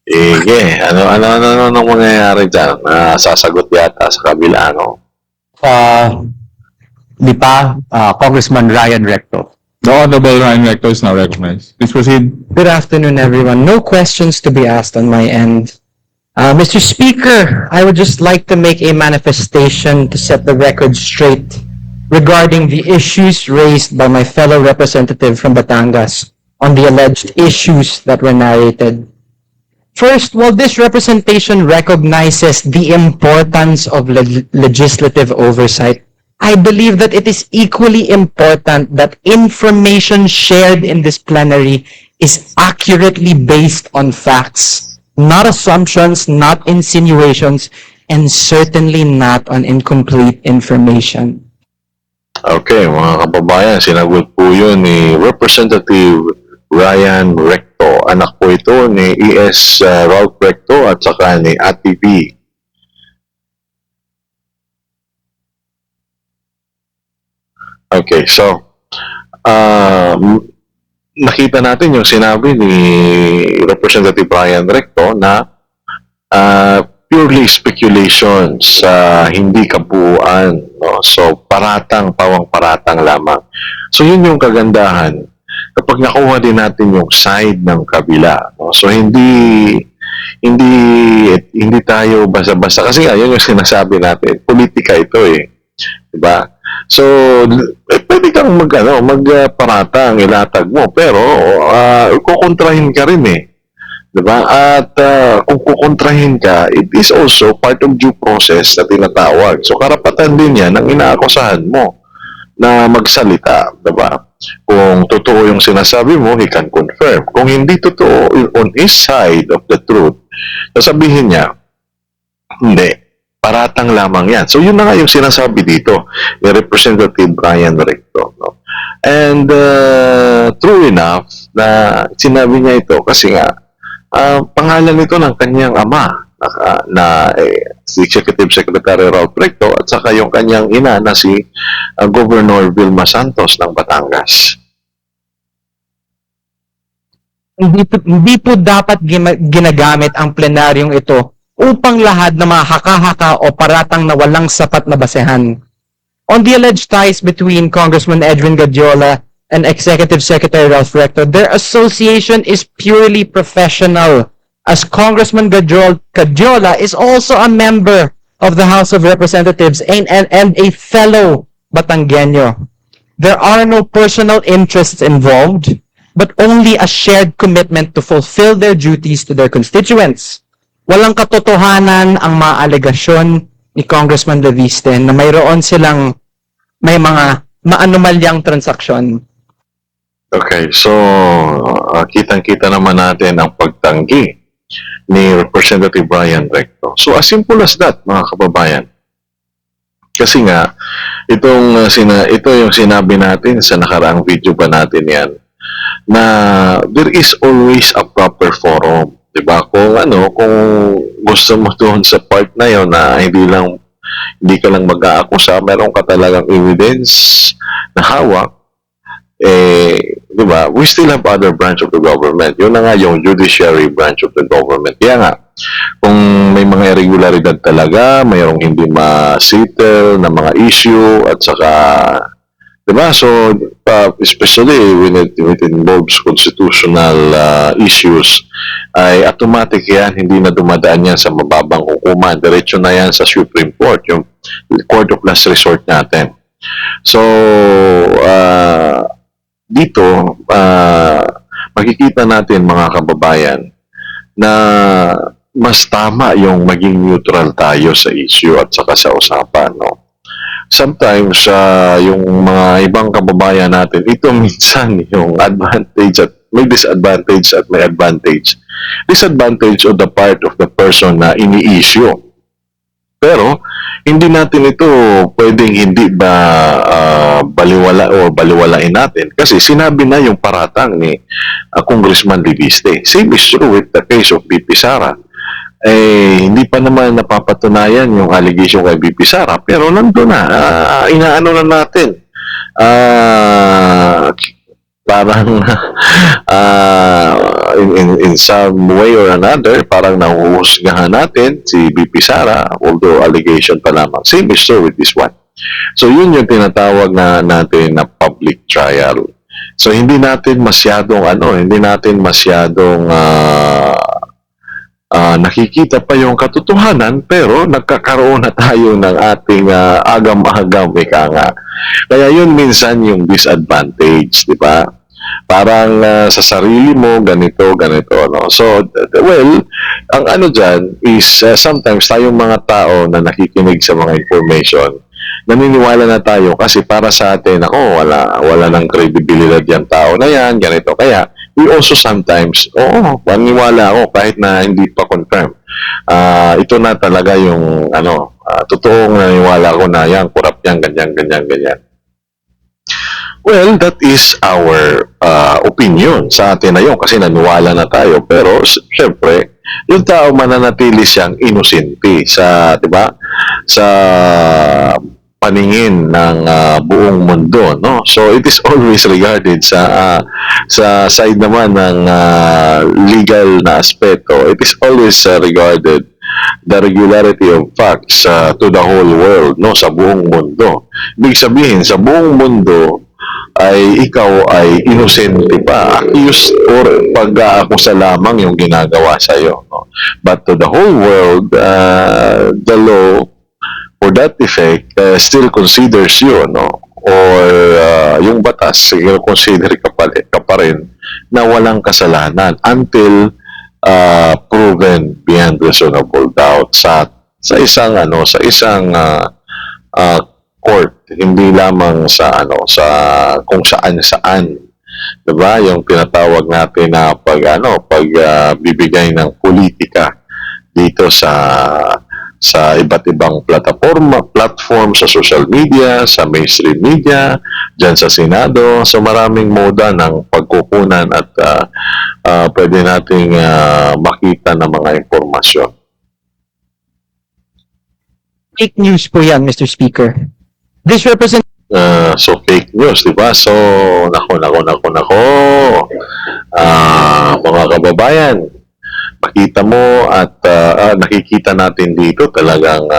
Sige, ano mangyayari dyan? Sasagot yata sa kabila, no? Congressman Ryan Recto. The Honorable Ryan Recto is now recognized. Please proceed. Good afternoon, everyone. No questions to be asked on my end. Mr. Speaker, I would just like to make a manifestation to set the record straight regarding the issues raised by my fellow representative from Batangas on the alleged issues that were narrated. First, while this representation recognizes the importance of legislative oversight, I believe that it is equally important that information shared in this plenary is accurately based on facts, not assumptions, not insinuations, and certainly not on incomplete information. Okay, mga kababayan, sinagot po yun ni Representative Ryan Recto. Anak po ito ni E.S. Ralph Recto at saka ni Ate B. Okay, so nakita natin yung sinabi ni Representative Ryan Recto na purely speculations, hindi kabuuan, no? So pawang paratang lamang. So yun yung kagandahan kapag nakuha din natin yung side ng kabila, no? So hindi tayo basta-basta kasi yun yung sinasabi natin, politika ito eh, diba? So pwede kang magparatang, ilatag mo, pero kukontrahin ka rin eh, diba? At kung kukontrahin ka, it is also part of due process na tinatawag. So karapatan din yan ang inaakusahan mo na magsalita, diba? Kung totoo yung sinasabi mo, he can confirm. Kung hindi totoo, on his side of the truth, sasabihin niya, hindi, paratang lamang yan. So yun na nga yung sinasabi dito ni Representative Ryan Recto, no? And true enough na sinabi niya ito kasi nga pangalan nito ng kanyang ama na si Executive Secretary Ralph Recto at saka yung kanyang ina na si Governor Vilma Santos ng Batangas. Hindi po dapat ginagamit ang plenaryong ito upang lahad na mga haka-haka o paratang na walang sapat na basehan. On the alleged ties between Congressman Edwin Gadiola and Executive Secretary Ralph Recto, their association is purely professional, as Congressman Gadiola is also a member of the House of Representatives and a fellow Batangueño. There are no personal interests involved, but only a shared commitment to fulfill their duties to their constituents. Walang katotohanan ang mga alegasyon ni Congressman Leviste na may mga maanomalyang transaksyon. Okay, so kitang-kita naman natin ang pagtanggi ni Representative Ryan Recto. So as simple as that, mga kababayan. Kasi nga, ito yung sinabi natin sa nakaraang video ba natin yan, na there is always a proper forum. Diba? Kung gusto mo doon sa part na yun na hindi ka lang mag-aakusa, meron ka talagang evidence na hawak, diba? We still have other branch of the government. Yun na nga yung judiciary branch of the government. Kaya nga, kung may mga irregularidad talaga, mayroong hindi ma-settle na mga issue, at saka, diba? So, especially when it involves constitutional issues, ay automatic yan, hindi na dumadaan yan sa mababang hukuman. Diretso na yan sa Supreme Court, yung Court of Last Resort natin. So, dito, makikita natin mga kababayan na mas tama yung maging neutral tayo sa issue at saka sa usapan, no? sometimes yung mga ibang kababayan natin, ito minsan yung advantage at may disadvantage at may advantage. Disadvantage on the part of the person na ini-issue. Pero hindi natin ito pwedeng hindi ba baliwala o baliwalain natin kasi sinabi na yung paratang ni Congressman Leviste. Same is true with the case of BP Sara. Hindi pa naman napapatunayan yung allegation kay BP Sara pero nandun na, inaano na natin. Parang in some way or another, parang nahuhusgahan natin si BP Sara, although allegation pa lamang. Same is true with this one. So yun yung tinatawag na natin na public trial. So hindi natin masyadong nakikita pa yung katotohanan pero nagkakaroon na tayo ng ating agam-agam, ika nga. Kaya yun minsan yung disadvantage, di ba? Parang sa sarili mo, ganito, no? So, well, ang ano dyan is sometimes tayong mga tao na nakikinig sa mga information, naniniwala na tayo kasi para sa atin, wala ng credibility yung tao na yan, ganito. Kaya, we also sometimes, maniwala ako kahit na hindi pa confirm. Ito na talaga yung, totoong naniniwala ko na yan, corrupt yan, ganyan. Well, that is our opinion sa atin na yun kasi naniwala na tayo. Pero, syempre, yung tao mananatili siyang inosente sa, di ba, sa paningin ng buong mundo, no? So it is always regarded sa side naman ng legal na aspeto. It is always regarded the regularity of facts to the whole world, no, sa buong mundo. Ibig sabihin sa buong mundo ay ikaw ay inosente pa, accused or pag-aakusa lamang yung ginagawa sa iyo, no? But to the whole world, the law for that effect still considers you, no, or yung batas consider ka pa rin na walang kasalanan until proven beyond reasonable doubt sa isang court, hindi lamang sa kung saan, diba, yung tinatawag natin na pagbibigay ng politika dito sa iba't ibang platform sa social media, sa mainstream media, dyan sa Senado, sa maraming moda ng pagkukunan at pwede nating makita ng mga impormasyon. Fake news po yan, Mr. Speaker. This represents So fake news, di ba? So, nako. Mga kababayan, makita mo at nakikita natin dito talagang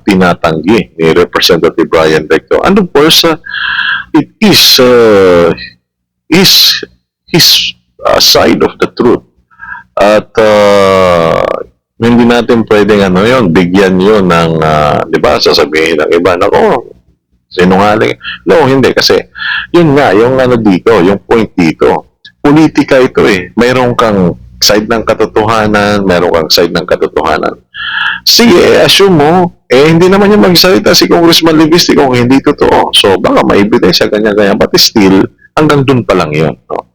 tinatanggi ni Representative Brian Recto. And of course, it is his side of the truth. At hindi natin pwedeng bigyan yun ng, di ba, sasabihin ng iba, nako, sinungaling. No, hindi. Kasi, yun nga, yung dito, yung point dito, politika ito eh. Mayroon kang side ng katotohanan, meron kang side ng katotohanan. Sige, assume mo, hindi naman yung magsalita si Congressman Leviste kung hindi totoo. So, baka maibigay ganyan. But still, hanggang dun pa lang yun. No?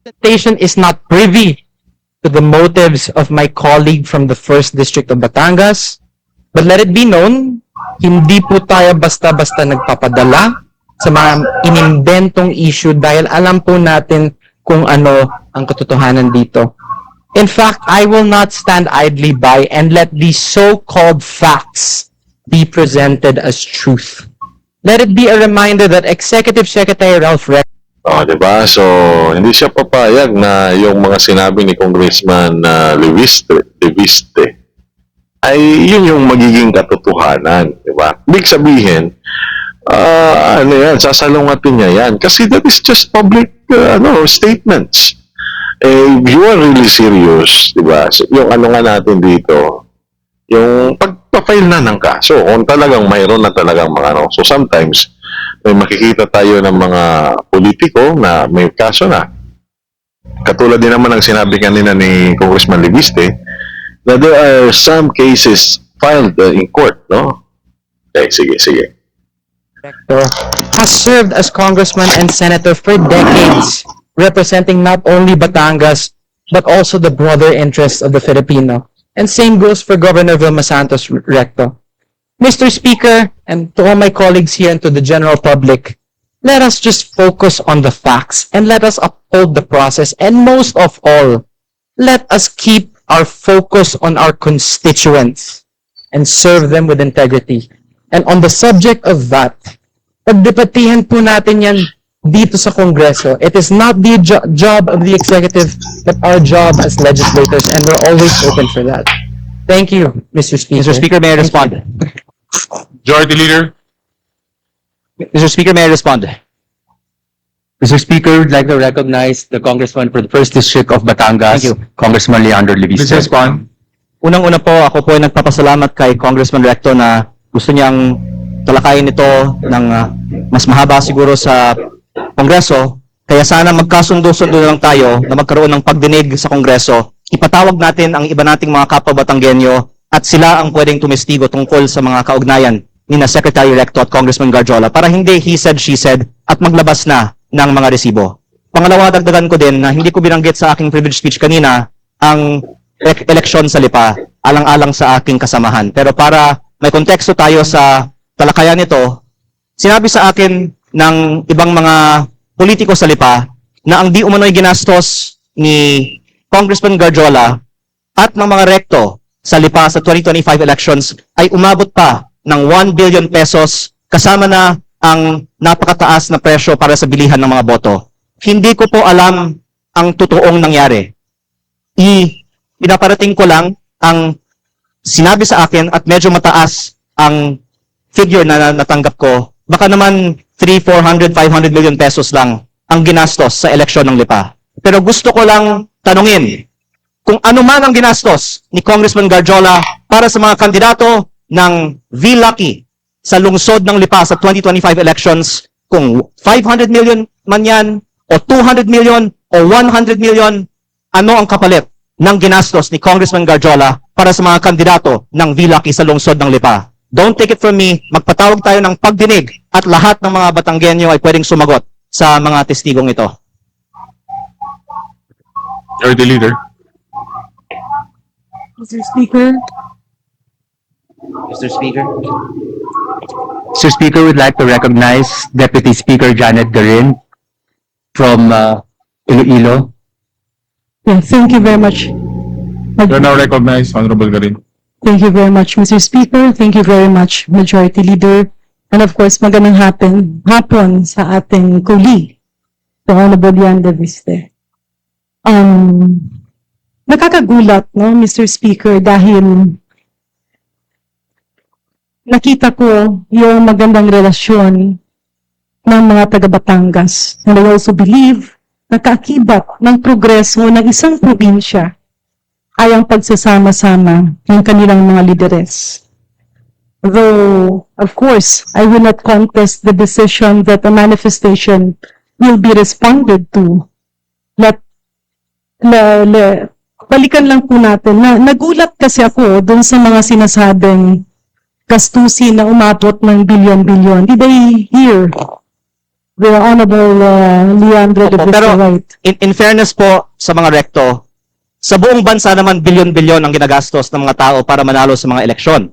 The station is not privy to the motives of my colleague from the 1st District of Batangas. But let it be known, hindi po tayo basta-basta nagpapadala sa mga inimbentong issue dahil alam po natin kung ano ang katotohanan dito. In fact, I will not stand idly by and let these so-called facts be presented as truth. Let it be a reminder that Executive Secretary Ralph Recto, diba? So, hindi siya papayag na yung mga sinabi ni Congressman Leviste ay yun yung magiging katotohanan, diba? Ibig sabihin, sasalungatin niya yan. Kasi that is just public statements. If you are really serious, diba? So, yung natin dito, yung pagpa-file na ng kaso, kung talagang mayroon na talagang mga So sometimes, may makikita tayo ng mga politiko na may kaso na. Katulad din naman ng sinabi kanina ni Congressman Leviste, na there are some cases filed in court, no? Okay, sige. Rector has served as congressman and senator for decades, representing not only Batangas, but also the broader interests of the Filipino. And same goes for Governor Vilma Santos, Rector. Mr. Speaker, and to all my colleagues here and to the general public, let us just focus on the facts and let us uphold the process. And most of all, let us keep our focus on our constituents and serve them with integrity. And on the subject of that, pagdebatihan po natin yan dito sa Kongreso. It is not the job of the executive, but our job as legislators, and we're always open for that. Thank you, Mr. Speaker. Mr. Speaker, may I respond? Majority Leader. Mr. Speaker, may I respond? Mr. Speaker, would like to recognize the Congressman for the 1st District of Batangas, Thank you. Congressman Leandro Please Leviste. respond. Unang-una po, ako po ay nagpapasalamat kay Congressman Recto na gusto niyang talakayin ito ng mas mahaba siguro sa Kongreso. Kaya sana magkasundo-sundo na lang tayo na magkaroon ng pagdinig sa Kongreso. Ipatawag natin ang iba nating mga kapwa Batanggenyo at sila ang pwedeng tumestigo tungkol sa mga kaugnayan ni na Secretary Recto at Congressman Garjola para hindi he said, she said at maglabas na ng mga resibo. Pangalawa, dagdagan ko din na hindi ko binanggit sa aking privilege speech kanina ang eleksyon sa Lipa, alang-alang sa aking kasamahan. Pero para may konteksto tayo sa talakayan nito, sinabi sa akin ng ibang mga politiko sa Lipa na ang di umano'y ginastos ni Congressman Garjola at ng mga rekto sa Lipa sa 2025 elections ay umabot pa ng 1 billion pesos kasama na ang napakataas na presyo para sa bilihan ng mga boto. Hindi ko po alam ang totoong nangyari. Pinaparating ko lang ang sinabi sa akin at medyo mataas ang figure na natanggap ko. Baka naman 300, 400, 500 million pesos lang ang ginastos sa eleksyon ng Lipa. Pero gusto ko lang tanungin kung ano man ang ginastos ni Congressman Garjola para sa mga kandidato ng V-Lucky sa lungsod ng Lipa sa 2025 elections, kung 500 million man yan, o 200 million, o 100 million, ano ang kapalit ng ginastos ni Congressman Garjola para sa mga kandidato ng V-Lucky sa lungsod ng Lipa? Don't take it from me, magpatawag tayo ng pagdinig at lahat ng mga Batanggenyo ay pwedeng sumagot sa mga testigong ito. Majority Leader. Mr. Speaker. Mr. Speaker. Mr. Speaker, would like to recognize Deputy Speaker Janet Garin from Iloilo. Yeah, thank you very much. You're now recognized, Honorable Garin. Thank you very much, Mr. Speaker. Thank you very much, Majority Leader. And of course, magandang hapon sa ating colleague, the Honorable Leandro Leviste. Nakakagulat, no, Mr. Speaker, dahil nakita ko yung magandang relasyon ng mga taga-Batangas. And I also believe na kaakibat ng progreso ng isang probinsya ay ang pagsasama-sama ng kanilang mga lideres. Though, of course, I will not contest the decision that the manifestation will be responded to. Balikan lang po natin na nagulat kasi ako dun sa mga sinasabing gastusin na umabot ng bilyon-bilyon. Did I hear the Honorable Leandro Leviste Pero right? in fairness po sa mga rekto, sa buong bansa naman bilyon-bilyon ang ginagastos ng mga tao para manalo sa mga eleksyon.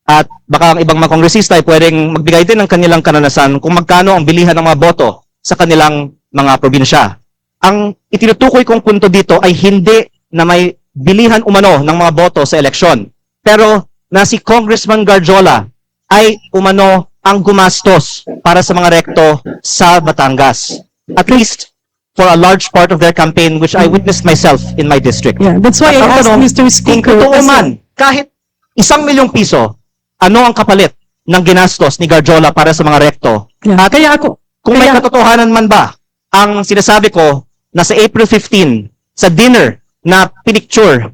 At baka ang ibang mga kongresista ay pwedeng magbigay din ng kanilang kananasan kung magkano ang bilihan ng mga boto sa kanilang mga probinsya. Ang itinutukoy kong punto dito ay hindi na may bilihan umano ng mga boto sa eleksyon. Pero na si Congressman Garjola ay umano ang gumastos para sa mga rekto sa Batangas. At least for a large part of their campaign, which I witnessed myself in my district. Yeah, that's why I asked Mr. Speaker. Kung totoo kasi- man, kahit 1 milyong piso, ano ang kapalit ng ginastos ni Garjola para sa mga rekto? Yeah, kaya ako, Kung may kaya- katotohanan man ba, ang sinasabi ko na sa April 15, sa dinner na pinicture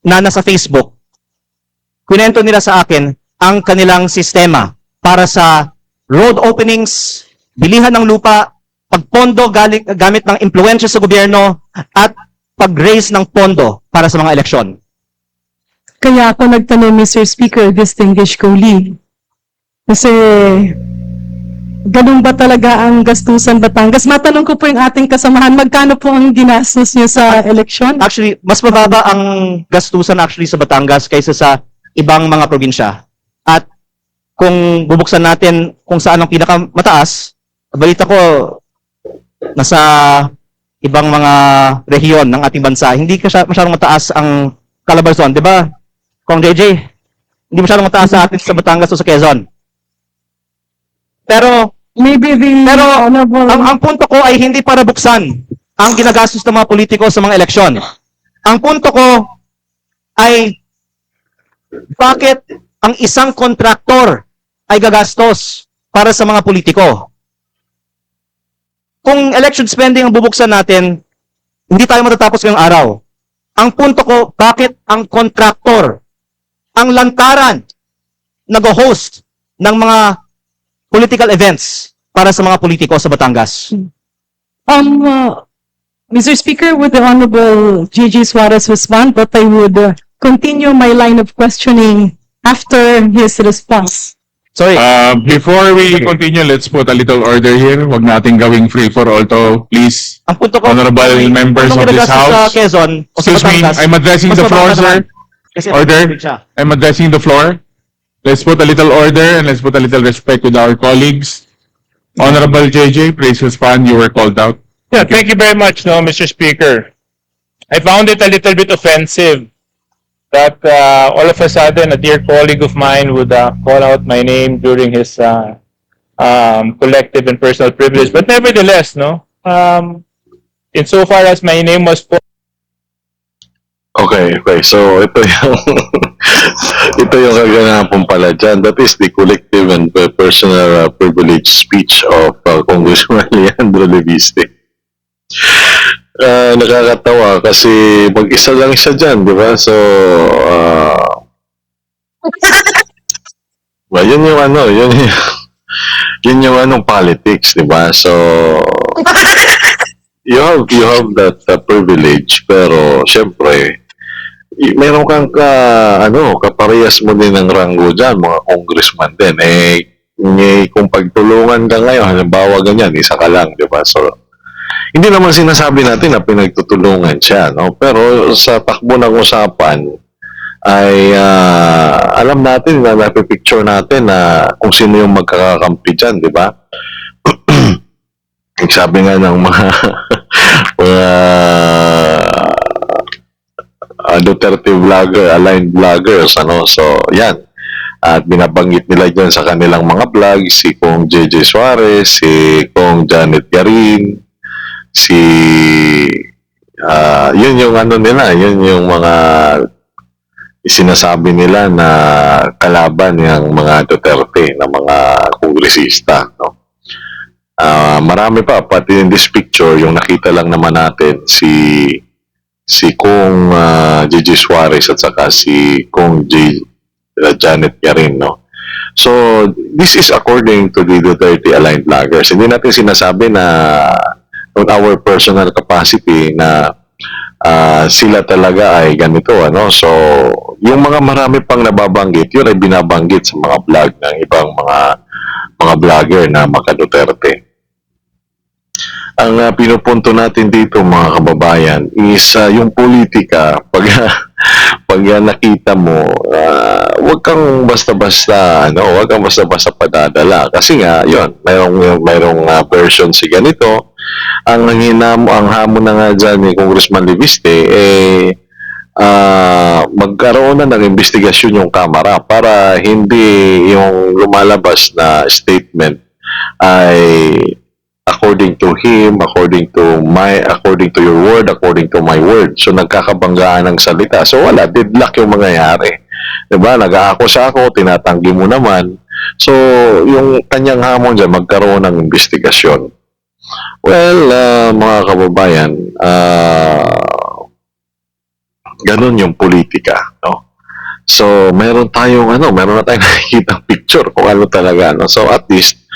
na nasa Facebook, kwento nila sa akin ang kanilang sistema para sa road openings, bilihan ng lupa, pagpondo gamit ng impluensya sa gobyerno, at pag-raise ng pondo para sa mga eleksyon. Kaya ako nagtanong, Mr. Speaker, distinguished colleague. Kasi ganun ba talaga ang gastusan Batangas? Matanong ko po yung ating kasamahan, magkano po ang ginastos niyo sa eleksyon? Actually, mas mababa ang gastusan actually sa Batangas kaysa sa ibang mga probinsya. At kung bubuksan natin kung saan ang pinakamataas, balita ko nasa ibang mga rehiyon ng ating bansa, hindi masyadong mataas ang Calabarzon, di ba? Kung JJ, hindi masyadong mataas sa atin sa Batangas o sa Quezon. Pero ang punto ko ay hindi para buksan ang ginagastos ng mga politiko sa mga eleksyon. Ang punto ko ay bakit ang isang kontraktor ay gagastos para sa mga politiko? Kung election spending ang bubuksan natin, hindi tayo matatapos ngayong araw. Ang punto ko, bakit ang kontraktor, ang lantaran, nag-host ng mga political events para sa mga politiko sa Batangas? Mr. Speaker, would the Honorable Gigi Suarez respond? But I would continue my line of questioning after his response. Sorry. Before we continue, let's put a little order here. Huwag nating gawing free for all to, please. Ang punto ko, Honorable members of this sa House. Quezon o sa Excuse me, Batangas, I'm addressing mas the floor, mababa sir. naman. Kasi Order. probinsya. I'm addressing the floor. Let's put a little order and let's put a little respect with our colleagues. Honorable JJ, please respond. You were called out. Yeah, thank you very much, no, Mr. Speaker. I found it a little bit offensive that all of a sudden a dear colleague of mine would call out my name during his collective and personal privilege. But nevertheless, no, insofar as my name was Okay. So ito yung ito yung kaganapan pala dyan. That is the collective and personal privilege speech of Congressman Leandro Leviste. Nakakatawa kasi mag-isa lang siya dyan, di ba? So, yun yung ano, yun yung anong politics, di ba? So, you have that privilege, pero syempre, meron kang kaparehas mo din ng ranggo dyan, mga congressman din. Kung pagtulungan ka ngayon, halimbawa ganyan, isa ka lang, di ba? So, hindi naman sinasabi natin na pinagtutulungan siya, no? Pero sa takbo ng usapan, ay alam natin na napipicture natin na kung sino yung magkakakampi dyan, di ba? Sabi nga ng mga Duterte vlogger, aligned vloggers, ano? So, yan. At binabanggit nila dyan sa kanilang mga vlog, si Kong JJ Suarez, si Kong Janet Garin, yun yung ano nila, yun yung mga sinasabi nila na kalaban ng mga Duterte, na mga kongresista, no? Marami pa, pati in this picture, yung nakita lang naman natin, si Kong JJ Suarez at saka si Kong Janet Garin, no? So, this is according to the Duterte aligned vloggers. Hindi natin sinasabi na on our personal capacity na sila talaga ay ganito, ano? So, yung mga marami pang nababanggit, yun ay binabanggit sa mga vlog ng ibang mga vlogger na maka-Duterte. Ang pinupunto natin dito, mga kababayan, is yung politika, pag nakita mo, wag kang basta-basta, wag kang basta-basta padadala. Kasi nga, yun, mayroong version si ganito. Ang hamon na nga dyan ni Congressman Leviste, magkaroon na ng investigasyon yung Kamara para hindi yung lumalabas na statement ay according to him, according to your word, according to my word. So, nagkakabanggaan ng salita. So, wala, deadlock yung mangyayari. Diba? Nag-aako siya ako, tinatanggi mo naman. So, yung kanyang hamon dyan, magkaroon ng investigasyon. Well, mga kababayan, ganun yung politika, no? So, meron na tayong nakikita picture kung ano talaga, no? So, at least,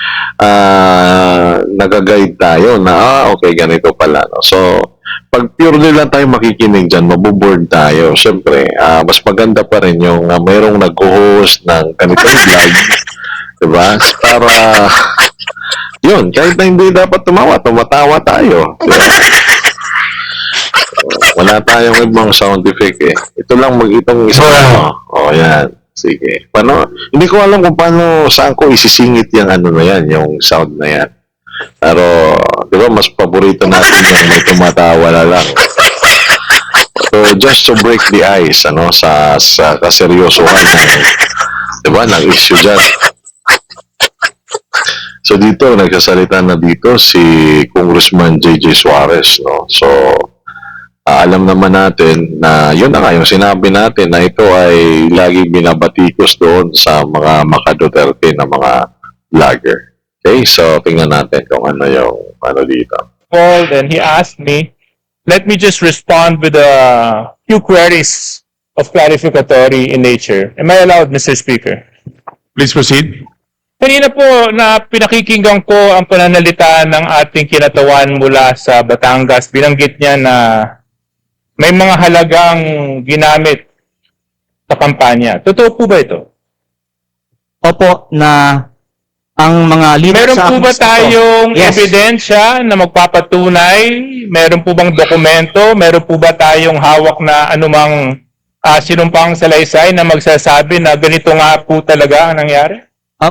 nag-guide tayo na, okay, ganito pala, no? So, pag purely lang tayo makikinig dyan, mabuboard tayo. Siyempre, mas maganda pa rin yung mayroong nag-host ng ganitong vlog, diba? Yun, kahit na hindi dapat tumatawa tayo. Wala tayong ibang sound effect eh. Ito lang itong isa. Oh, yan. Sige. Paano? Hindi ko alam kung saan ko isisingit yung ano na yan, yung sound na yan. Pero, di ba, mas paborito natin yung may tumatawa na lang. So, just to break the ice, sa kaseryosohan ng, di ba, ng issue dyan. So, dito, nagsasalita na dito si Congressman J.J. Suarez, no? So, alam naman natin na yun na nga yung sinabi natin na ito ay lagi binabatikos doon sa mga Duterte na mga vlogger. Okay, so tingnan natin kung ano yung dito. Called and he asked me, let me just respond with a few queries of clarificatory in nature. Am I allowed, Mr. Speaker? Please proceed. Kanina po na pinakikinggan ko ang pananalita ng ating kinatawan mula sa Batangas. Binanggit niya na may mga halagang ginamit sa kampanya. Totoo po ba ito? Opo, na ang mga leader Meron sa po ba tayong Yes. ebidensya na magpapatunay? Meron po bang dokumento? Meron po ba tayong hawak na anumang sinumpang salaysay na magsasabi na ganito nga po talaga ang nangyari?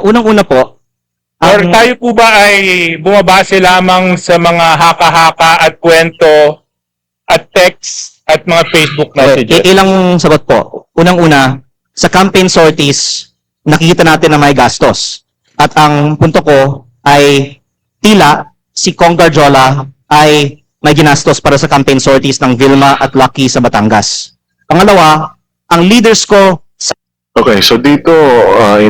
Unang-una po, Or tayo po ba ay bumabase lamang sa mga haka-haka at kwento at text at mga Facebook messages? ilang sagot po. Unang-una, sa campaign sorties, nakikita natin na may gastos. At ang punto ko ay tila si Kong Garjola ay may ginastos para sa campaign sorties ng Vilma at Lucky sa Batangas. Pangalawa, ang leaders ko Okay, so dito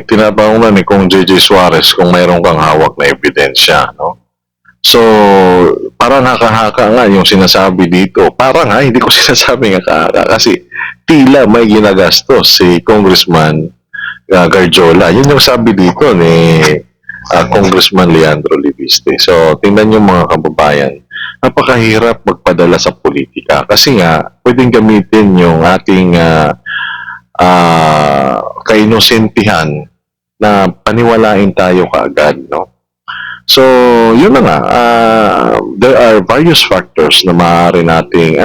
tinatanong na ni Kung J.J. Suarez kung mayroon kang hawak na ebidensya, no? So, parang haka-haka nga yung sinasabi dito. Parang hindi ko sinasabi haka-haka kasi tila may ginagastos si Congressman Garjola. Yun yung sabi dito ni Congressman Leandro Libiste. So, tingnan nyo mga kababayan, napakahirap magpadala sa politika kasi nga, pwedeng gamitin yung ating kainosentihan na paniwalain tayo kaagad, no? So, yun na nga, there are various factors na maaari nating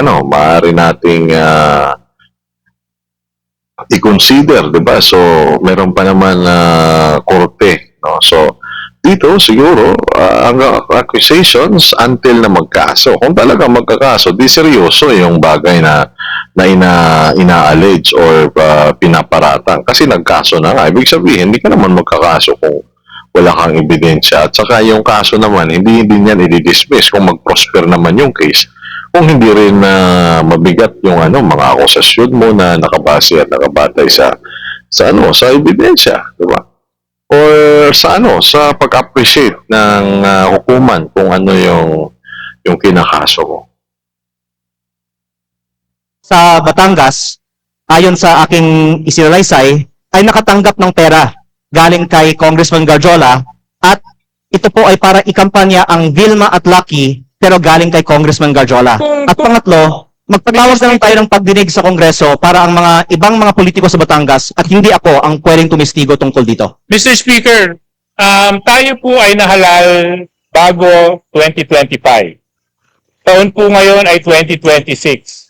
i-consider, di ba? So, meron pa naman korte, no? So, dito siguro ang accusations until na magkaso. Kung talaga magkakaso, di seryoso yung bagay na ina-allege or pinaparatang. Kasi nagkaso na nga. Ibig sabihin, hindi ka naman magkakaso kung wala kang ebidensya. At saka yung kaso naman, hindi niyan i-dismiss kung mag-prosper naman yung case. Kung hindi rin mabigat yung mga akusasyon mo na nakabase at nakabatay sa ebidensya, di ba? Or sa pag-appreciate ng hukuman kung ano yung kinakaso mo. sa Batangas, ayon sa aking isinalaysay, ay nakatanggap ng pera galing kay Congressman Garjola at ito po ay para ikampanya ang Vilma at Lucky pero galing kay Congressman Garjola. At pangatlo, magpatawag na lang tayo ng pagdinig sa Kongreso para ang mga ibang mga politiko sa Batangas at hindi ako ang pwedeng tumistigo tungkol dito. Mr. Speaker, tayo po ay nahalal bago 2025. Taon po ngayon ay 2026.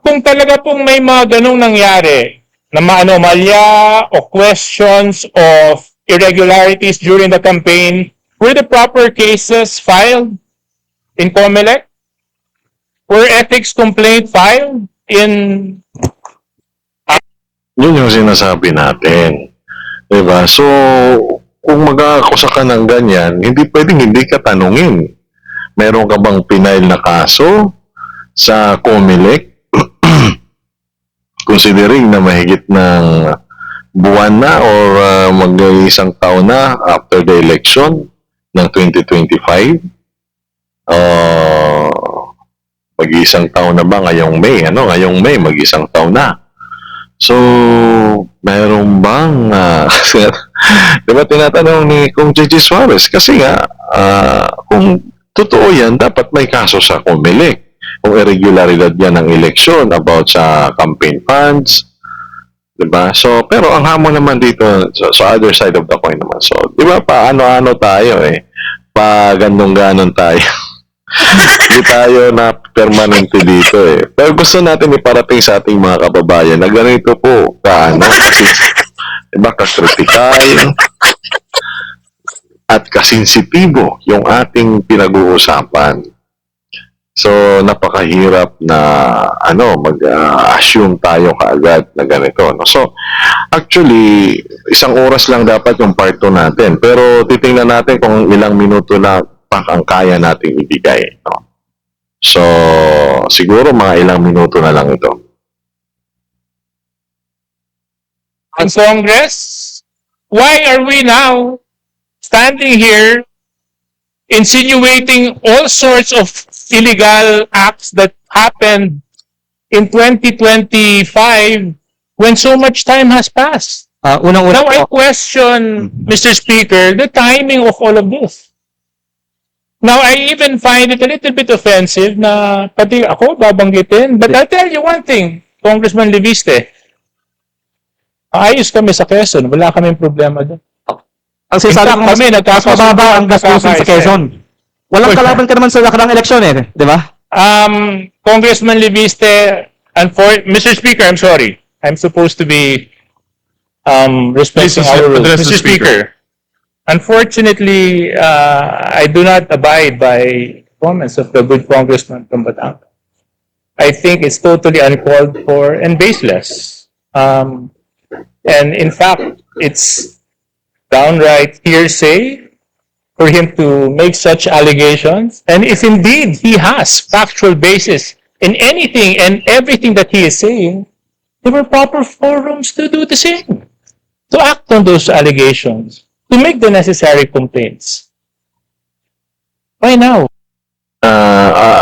Kung talaga pong may mga ganong nangyari na maanomalya o questions of irregularities during the campaign, were the proper cases filed in COMELEC? Were ethics complaint filed in... Yun yung sinasabi natin. Diba? So, kung mag-aakusa ka ng ganyan, hindi pwedeng hindi ka tanungin. Meron ka bang pinail na kaso sa COMELEC? Considering na mahigit ng buwan na or mag-isang taon na after the election ng 2025, mag-isang taon na ba ngayong May? Ngayong May, mag-isang taon na. So, mayroon bang, diba tinatanong ni Kung J.J. Suarez? Kasi nga, kung totoo yan, dapat may kaso sa COMELEC. Kung irregularidad yan ng eleksyon about sa campaign funds, diba? So, pero ang hamon naman dito sa other side of the coin naman. So, diba, paano-ano tayo ganon tayo. Hindi tayo na permanente dito eh. Pero gusto natin iparating sa ating mga kababayan na ganito po kasi diba, kakritikal at kasensitibo yung ating pinag-uusapan. So, napakahirap na mag-assume tayo kaagad na ganito. No? So, actually, 1 oras lang dapat yung part 2 natin. Pero titingnan natin kung ilang minuto na ang kaya nating ibigay. No? So, siguro mga ilang minuto na lang ito. In Congress, why are we now standing here insinuating all sorts of illegal acts that happened in 2025 when so much time has passed? Now I question, Mr. Speaker, the timing of all of this. Now, I even find it a little bit offensive na pati ako babanggitin. But I'll tell you one thing, Congressman Leviste. Ayos kami sa Quezon. Wala kaming problema doon. Ang sinasabi ko, mas mababa ang gastusin sa Quezon. Walang kalaban ka naman sa nakaraang eleksyon eh, di ba? Congressman Leviste, Mr. Speaker, I'm sorry. I'm supposed to be respecting our rules. Mr. Speaker. Unfortunately, I do not abide by comments of the good congressman from Batangas. I think it's totally uncalled for and baseless. And in fact, it's downright hearsay for him to make such allegations. And if indeed he has factual basis in anything and everything that he is saying, there were proper forums to do the same, to act on those allegations, to make the necessary complaints. Why now?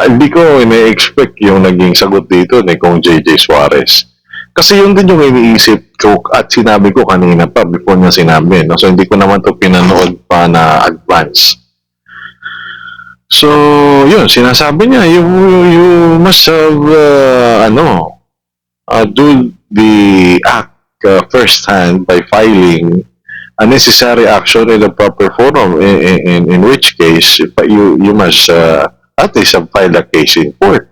Hindi ko ina-expect yung naging sagot dito ni Kong JJ Suarez. Kasi yun din yung iniisip ko at sinabi ko kanina pa before niya sinabi. No? So hindi ko naman to pinanood pa na advance. So yun, sinasabi niya, you must have, do the act firsthand by filing a necessary action in the proper forum, in which case you must at least have filed a case in court.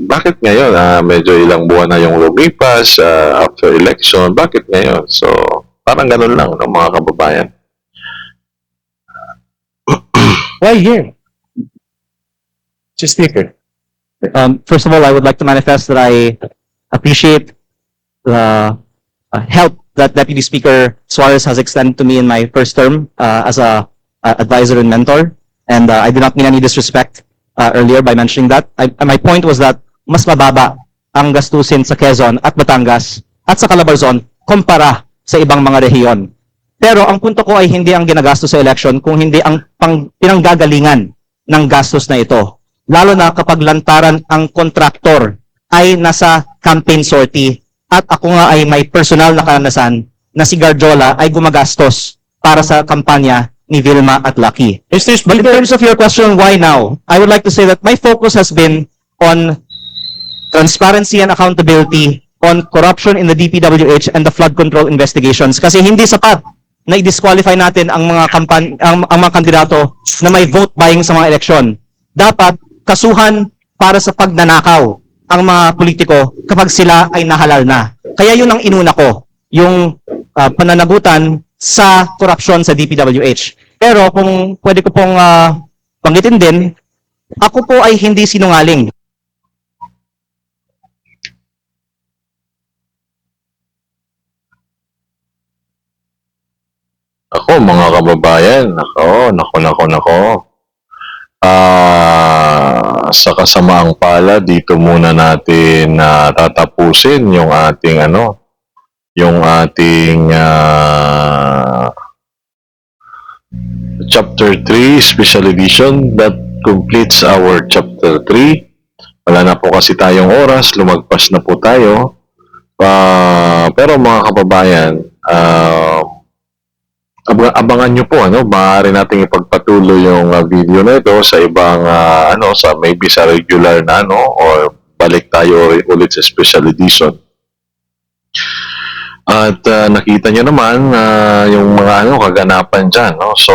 Bakit ngayon? Medyo ilang buwan na yung lumipas after election. Bakit ngayon? So, parang ganun lang ng mga kababayan. Why here? Mr. Speaker. First of all, I would like to manifest that I appreciate the help that Deputy Speaker Suarez has extended to me in my first term as a advisor and mentor. And I did not mean any disrespect earlier by mentioning that. My point was that mas mababa ang gastusin sa Quezon at Batangas at sa Calabarzon kumpara sa ibang mga rehiyon. Pero ang punto ko ay hindi ang ginagastos sa election kung hindi ang pinanggagalingan ng gastos na ito. Lalo na kapag lantaran ang kontraktor ay nasa campaign sortie at ako nga ay may personal na karanasan na si Garjola ay gumagastos para sa kampanya ni Vilma at Lucky. But in terms of your question, why now? I would like to say that my focus has been on transparency and accountability on corruption in the DPWH and the flood control investigations. Kasi hindi sapat na i-disqualify natin ang mga ang mga kandidato na may vote buying sa mga eleksyon. Dapat kasuhan para sa pagnanakaw ang mga politiko kapag sila ay nahalal na. Kaya yun ang inuna ko, yung pananagutan sa korupsyon sa DPWH. Pero kung pwede ko pong banggitin din, ako po ay hindi sinungaling. Ako, mga kababayan, nako. Sa kasamaang pala, dito muna natin tatapusin yung ating Chapter 3 Special Edition. That completes our Chapter 3. Wala na po kasi tayong oras, lumagpas na po tayo. Pero mga kababayan, abangan nyo po, maaari nating ipagpatuloy yung video na ito sa ibang, maybe sa regular na, or balik tayo ulit sa Special Edition. At nakita nyo naman yung mga kaganapan dyan, So,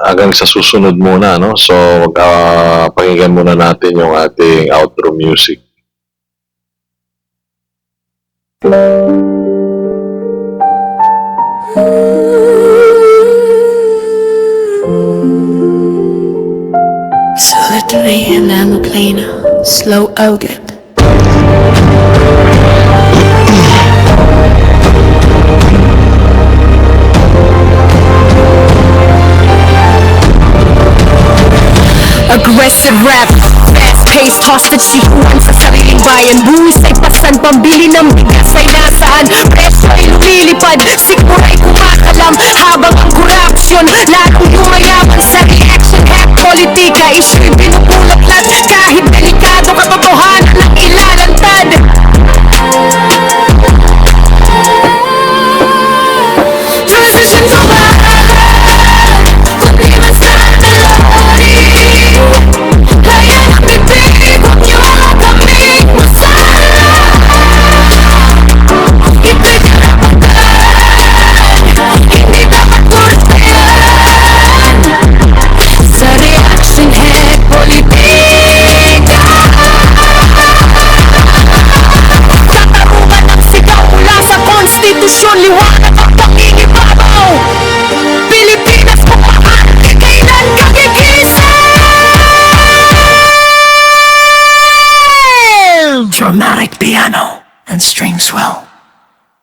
hanggang sa susunod muna, no? So, pakinggan muna natin yung ating outro music. Solitary and aeroplane, slow oget. Aggressive rap, fast-paced hostage sikuan sa sariling bayan. Buwis ay pasan, pambili ng bigas ay nasaan. Preso ay lumilipad, sikuray kumakalam. Habang ang korupsyon lalong yumayaman sa reaction hack politika. Isyu'y binubulat-lat kahit delikado katotohanan ng ilalantad. Transition to bahalan, kundi man sa melody. Kaya ng bibig, huwag niyo kaming masala. Ito'y karapatan, hindi dapat kurtayan. Sa reaction head politika. Katarungan ng sigaw mula sa konstitusyon, liwanag ang pangingibabaw. Pilipinas kung mahal, kailan ka gigising? Dramatic piano and string swell.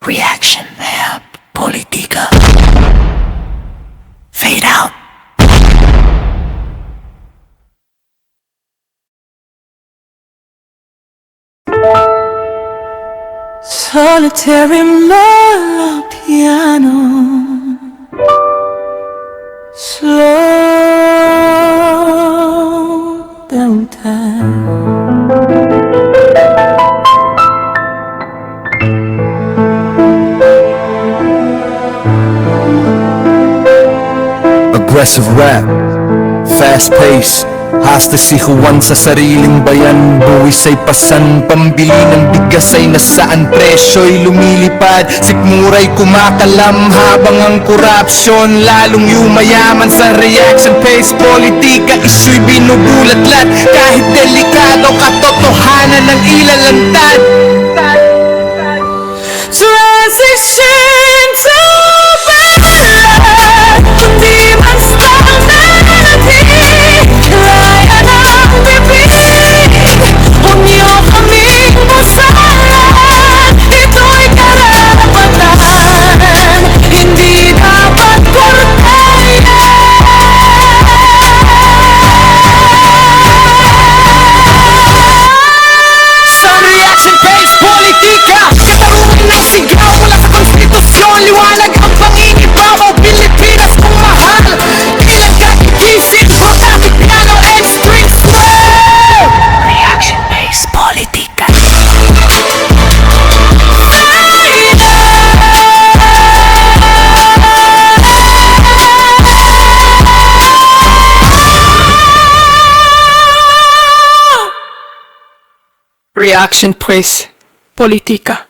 Reaction hap politica. Fade out. Solitary mellow piano. Slow down time. Aggressive rap, fast pace, hasta si Juan sa sariling bayan. Buwis ay pasan, pambili ng bigas ay nasaan. Presyo'y lumilipad, sikmura'y kumakalam. Habang ang korupsyon lalong yumayaman sa reaction pace politika. Isyu'y binubulat-lat kahit delikado katotohanan ng ilalantad. Transition to bahalan, kundi man sa melody. Kaya ng bibig, huwag niyo kaming masalan. Ito'y karapatan, hindi dapat kurtayan. Sa reaction pace politika, katarungan ng sigaw mula sa konstitusyon, liwanag ang pangingibabaw. Pilipinas kung mahal, kailan ka gigising? Dramatic piano and string swell. Reaction based politica. Reaction, pues, politica.